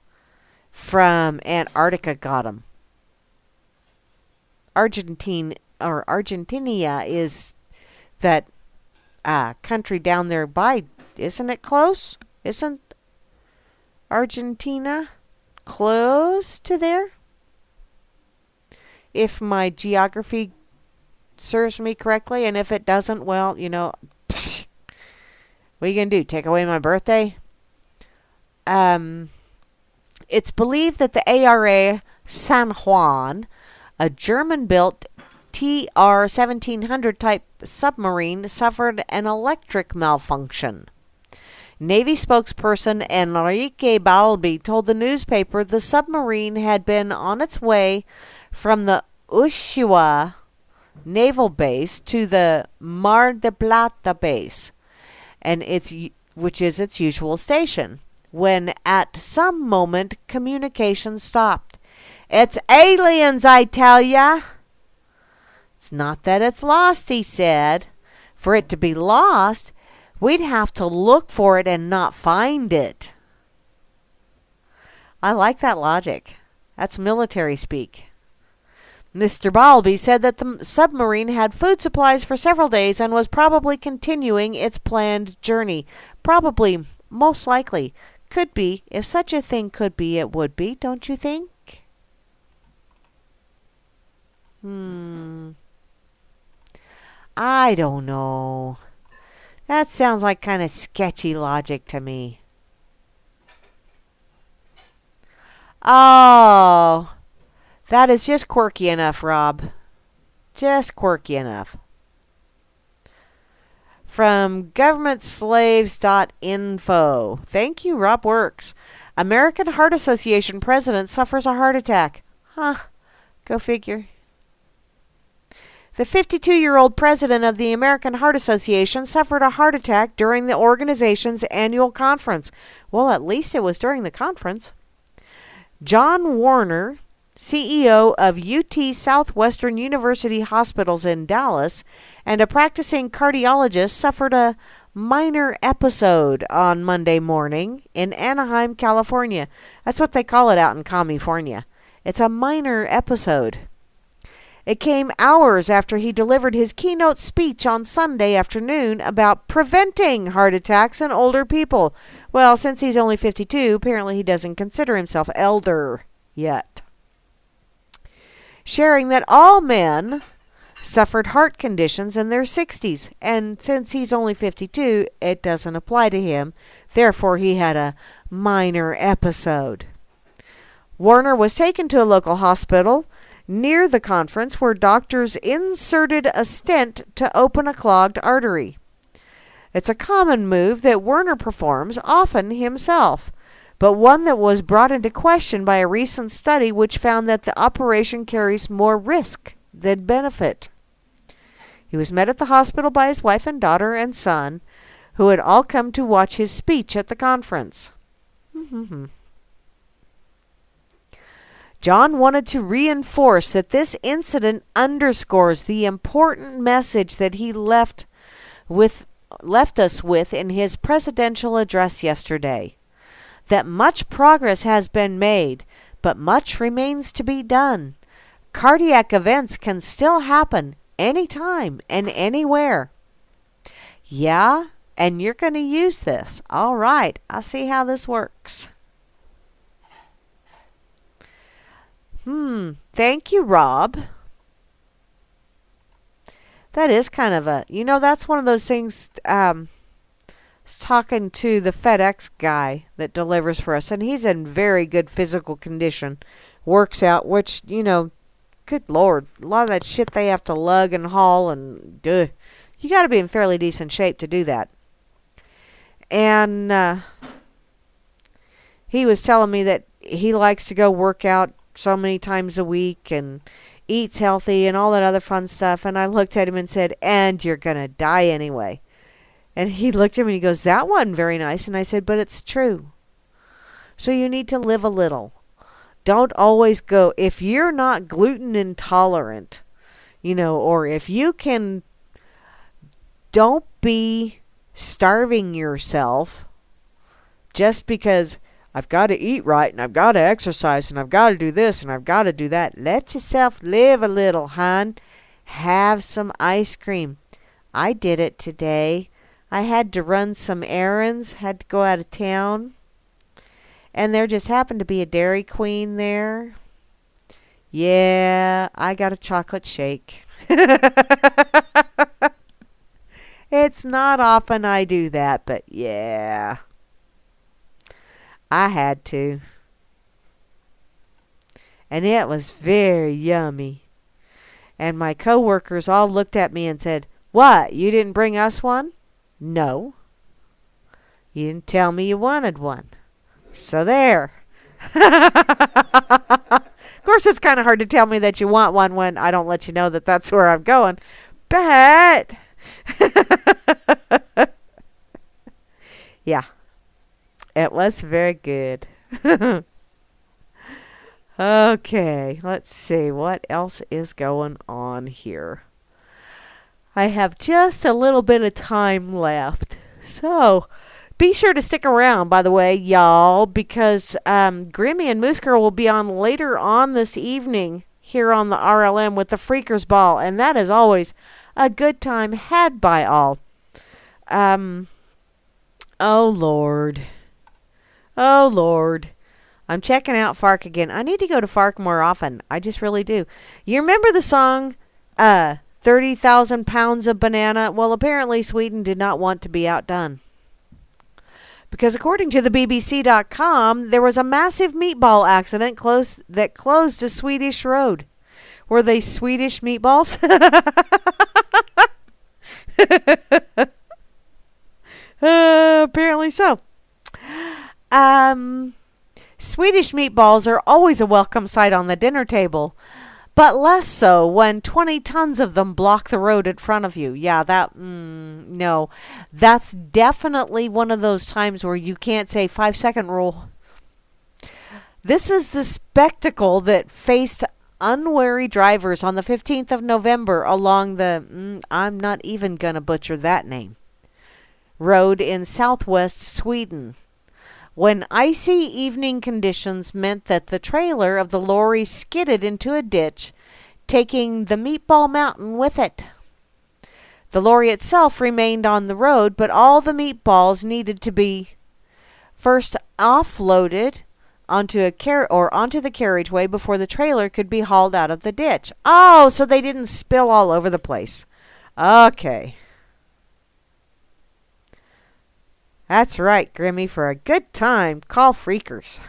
from Antarctica got them. Argentina is that country down there by, isn't it close? Isn't Argentina close to there? If my geography serves me correctly, and if it doesn't, well, what are you going to do? Take away my birthday? It's believed that the ARA San Juan, a German-built TR-1700 type submarine, suffered an electric malfunction. Navy spokesperson Enrique Balbi told the newspaper the submarine had been on its way from the Ushuaia naval base to the Mar del Plata base, which is its usual station. when at some moment communication stopped. It's aliens, I tell ya. It's not that it's lost, he said. For it to be lost, we'd have to look for it and not find it. I like that logic. That's military speak. Mr. Balby said that the submarine had food supplies for several days and was probably continuing its planned journey. Probably, most likely, could be. If such a thing could be, it would be, don't you think? I don't know. That sounds like kind of sketchy logic to me. Oh, that is just quirky enough, Rob. Just quirky enough. From governmentslaves.info. Thank you, Rob Works. American Heart Association president suffers a heart attack. Huh. Go figure. The 52-year-old president of the American Heart Association suffered a heart attack during the organization's annual conference. Well, at least it was during the conference. John Warner, CEO of UT Southwestern University Hospitals in Dallas, and a practicing cardiologist, suffered a minor episode on Monday morning in Anaheim, California. That's what they call it out in California. It's a minor episode. It came hours after he delivered his keynote speech on Sunday afternoon about preventing heart attacks in older people. Well, since he's only 52, apparently he doesn't consider himself elder yet. Sharing that all men suffered heart conditions in their 60s, and since he's only 52, it doesn't apply to him. Therefore, he had a minor episode. Warner was taken to a local hospital near the conference where doctors inserted a stent to open a clogged artery. It's a common move that Warner performs often himself, but one that was brought into question by a recent study which found that the operation carries more risk than benefit. He was met at the hospital by his wife and daughter and son, who had all come to watch his speech at the conference. John wanted to reinforce that this incident underscores the important message that he left us with in his presidential address yesterday, that much progress has been made, but much remains to be done. Cardiac events can still happen anytime and anywhere. Yeah, and you're going to use this. All right, I'll see how this works. Thank you, Rob. That is kind of a, that's one of those things, I was talking to the FedEx guy that delivers for us, and he's in very good physical condition, works out, which, good Lord, a lot of that shit they have to lug and haul, and you got to be in fairly decent shape to do that. And he was telling me that he likes to go work out so many times a week and eats healthy and all that other fun stuff. And I looked at him and said, and you're going to die anyway. And he looked at me and he goes, that wasn't very nice. And I said, but it's true. So you need to live a little. Don't always go, if you're not gluten intolerant, or if you can, don't be starving yourself just because I've got to eat right, and I've got to exercise, and I've got to do this, and I've got to do that. Let yourself live a little, hon. Have some ice cream. I did it today. I had to run some errands, had to go out of town, and there just happened to be a Dairy Queen there. Yeah, I got a chocolate shake. It's not often I do that, but yeah. I had to. And it was very yummy. And my coworkers all looked at me and said, what, you didn't bring us one? No. You didn't tell me you wanted one. So there. Of course, it's kind of hard to tell me that you want one when I don't let you know that that's where I'm going. But, yeah. It was very good. Okay, let's see what else is going on here. I have just a little bit of time left. So, be sure to stick around, by the way, y'all, because Grammy and Moose Girl will be on later on this evening here on the RLM with the Freakers Ball, and that is always a good time had by all. Oh, Lord. Oh, Lord. I'm checking out Fark again. I need to go to Fark more often. I just really do. You remember the song, 30,000 Pounds of Banana? Well, apparently Sweden did not want to be outdone. Because according to the BBC.com, there was a massive meatball accident that closed a Swedish road. Were they Swedish meatballs? Apparently so. Swedish meatballs are always a welcome sight on the dinner table, but less so when 20 tons of them block the road in front of you. Yeah, no. That's definitely one of those times where you can't say 5-second rule. This is the spectacle that faced unwary drivers on the 15th of November along the, I'm not even going to butcher that name, road in southwest Sweden, when icy evening conditions meant that the trailer of the lorry skidded into a ditch, taking the meatball mountain with it. The lorry itself remained on the road, but all the meatballs needed to be first offloaded onto the carriageway before the trailer could be hauled out of the ditch. Oh, so they didn't spill all over the place. Okay. That's right, Grimmy. For a good time, call Freakers.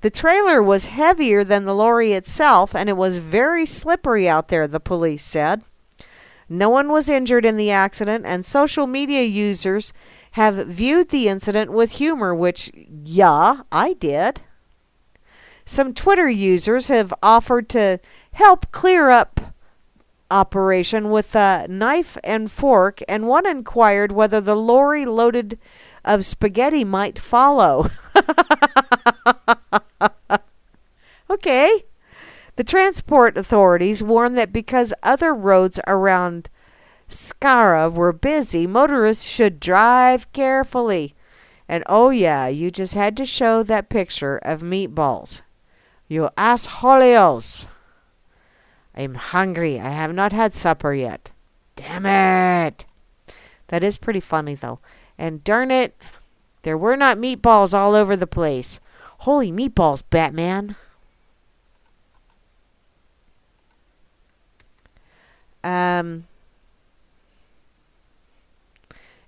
The trailer was heavier than the lorry itself, and it was very slippery out there, the police said. No one was injured in the accident, and social media users have viewed the incident with humor, which, yeah, I did. Some Twitter users have offered to help clear up operation with a knife and fork, and one inquired whether the lorry loaded of spaghetti might follow. Okay. The transport authorities warned that because other roads around Skara were busy, motorists should drive carefully. And oh yeah, you just had to show that picture of meatballs. You assholios. I'm hungry. I have not had supper yet. Damn it. That is pretty funny, though. And darn it, there were not meatballs all over the place. Holy meatballs, Batman.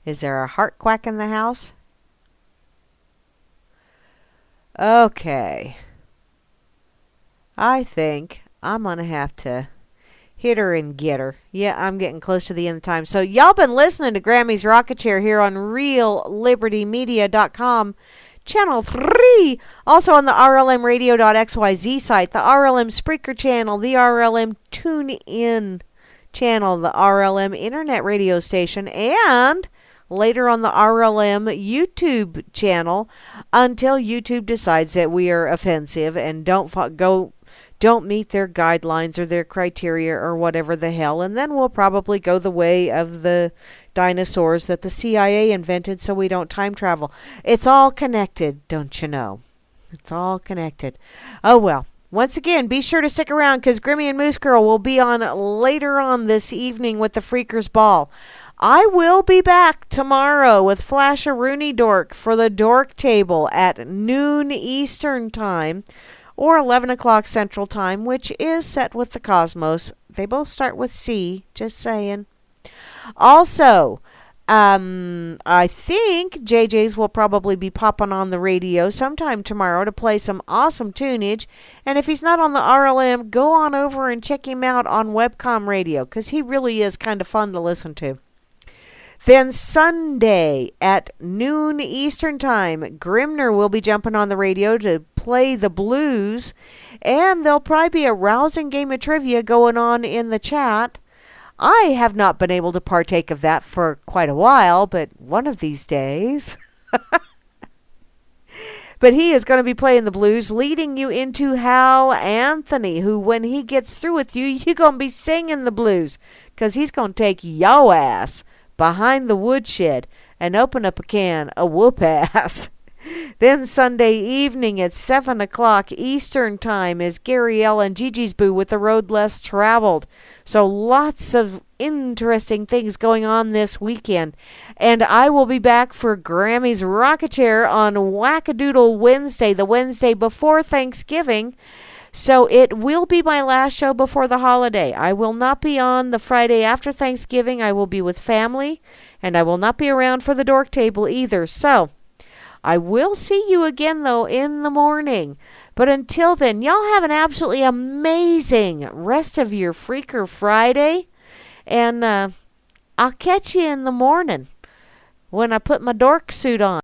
Is there a heart quack in the house? Okay. I think I'm going to have to hit her and get her. Yeah, I'm getting close to the end of time. So y'all been listening to Grammy's Rocket Chair here on RealLibertyMedia.com, Channel 3. Also on the RLMRadio.xyz site, the RLM Spreaker channel, the RLM TuneIn channel, the RLM Internet radio station, and later on the RLM YouTube channel until YouTube decides that we are offensive and don't meet their guidelines or their criteria or whatever the hell, and then we'll probably go the way of the dinosaurs that the CIA invented so we don't time travel. It's all connected, don't you know? It's all connected. Oh well. Once again, be sure to stick around because Grimmy and Moose Girl will be on later on this evening with the Freakers Ball. I will be back tomorrow with Flash a Rooney Dork for the Dork Table at noon Eastern Time or 11 o'clock Central Time, which is set with the Cosmos. They both start with C, just saying. Also, I think JJ's will probably be popping on the radio sometime tomorrow to play some awesome tunage. And if he's not on the RLM, go on over and check him out on Webcom Radio, because he really is kind of fun to listen to. Then Sunday at noon Eastern Time, Grimner will be jumping on the radio to play the blues, and there'll probably be a rousing game of trivia going on in the chat. I have not been able to partake of that for quite a while, but one of these days. But he is going to be playing the blues, leading you into Hal Anthony, who, when he gets through with you, you're going to be singing the blues, because he's going to take yo ass behind the woodshed and open up a can of whoop ass. Then Sunday evening at 7 o'clock Eastern Time is Gary L. and Gigi's Boo with The Road Less Traveled. So lots of interesting things going on this weekend. And I will be back for Grammy's Rocket Chair on Wackadoodle Wednesday, the Wednesday before Thanksgiving. So it will be my last show before the holiday. I will not be on the Friday after Thanksgiving. I will be with family, and I will not be around for the dork table either. So I will see you again, though, in the morning. But until then, y'all have an absolutely amazing rest of your Freaker Friday. And I'll catch you in the morning when I put my dork suit on.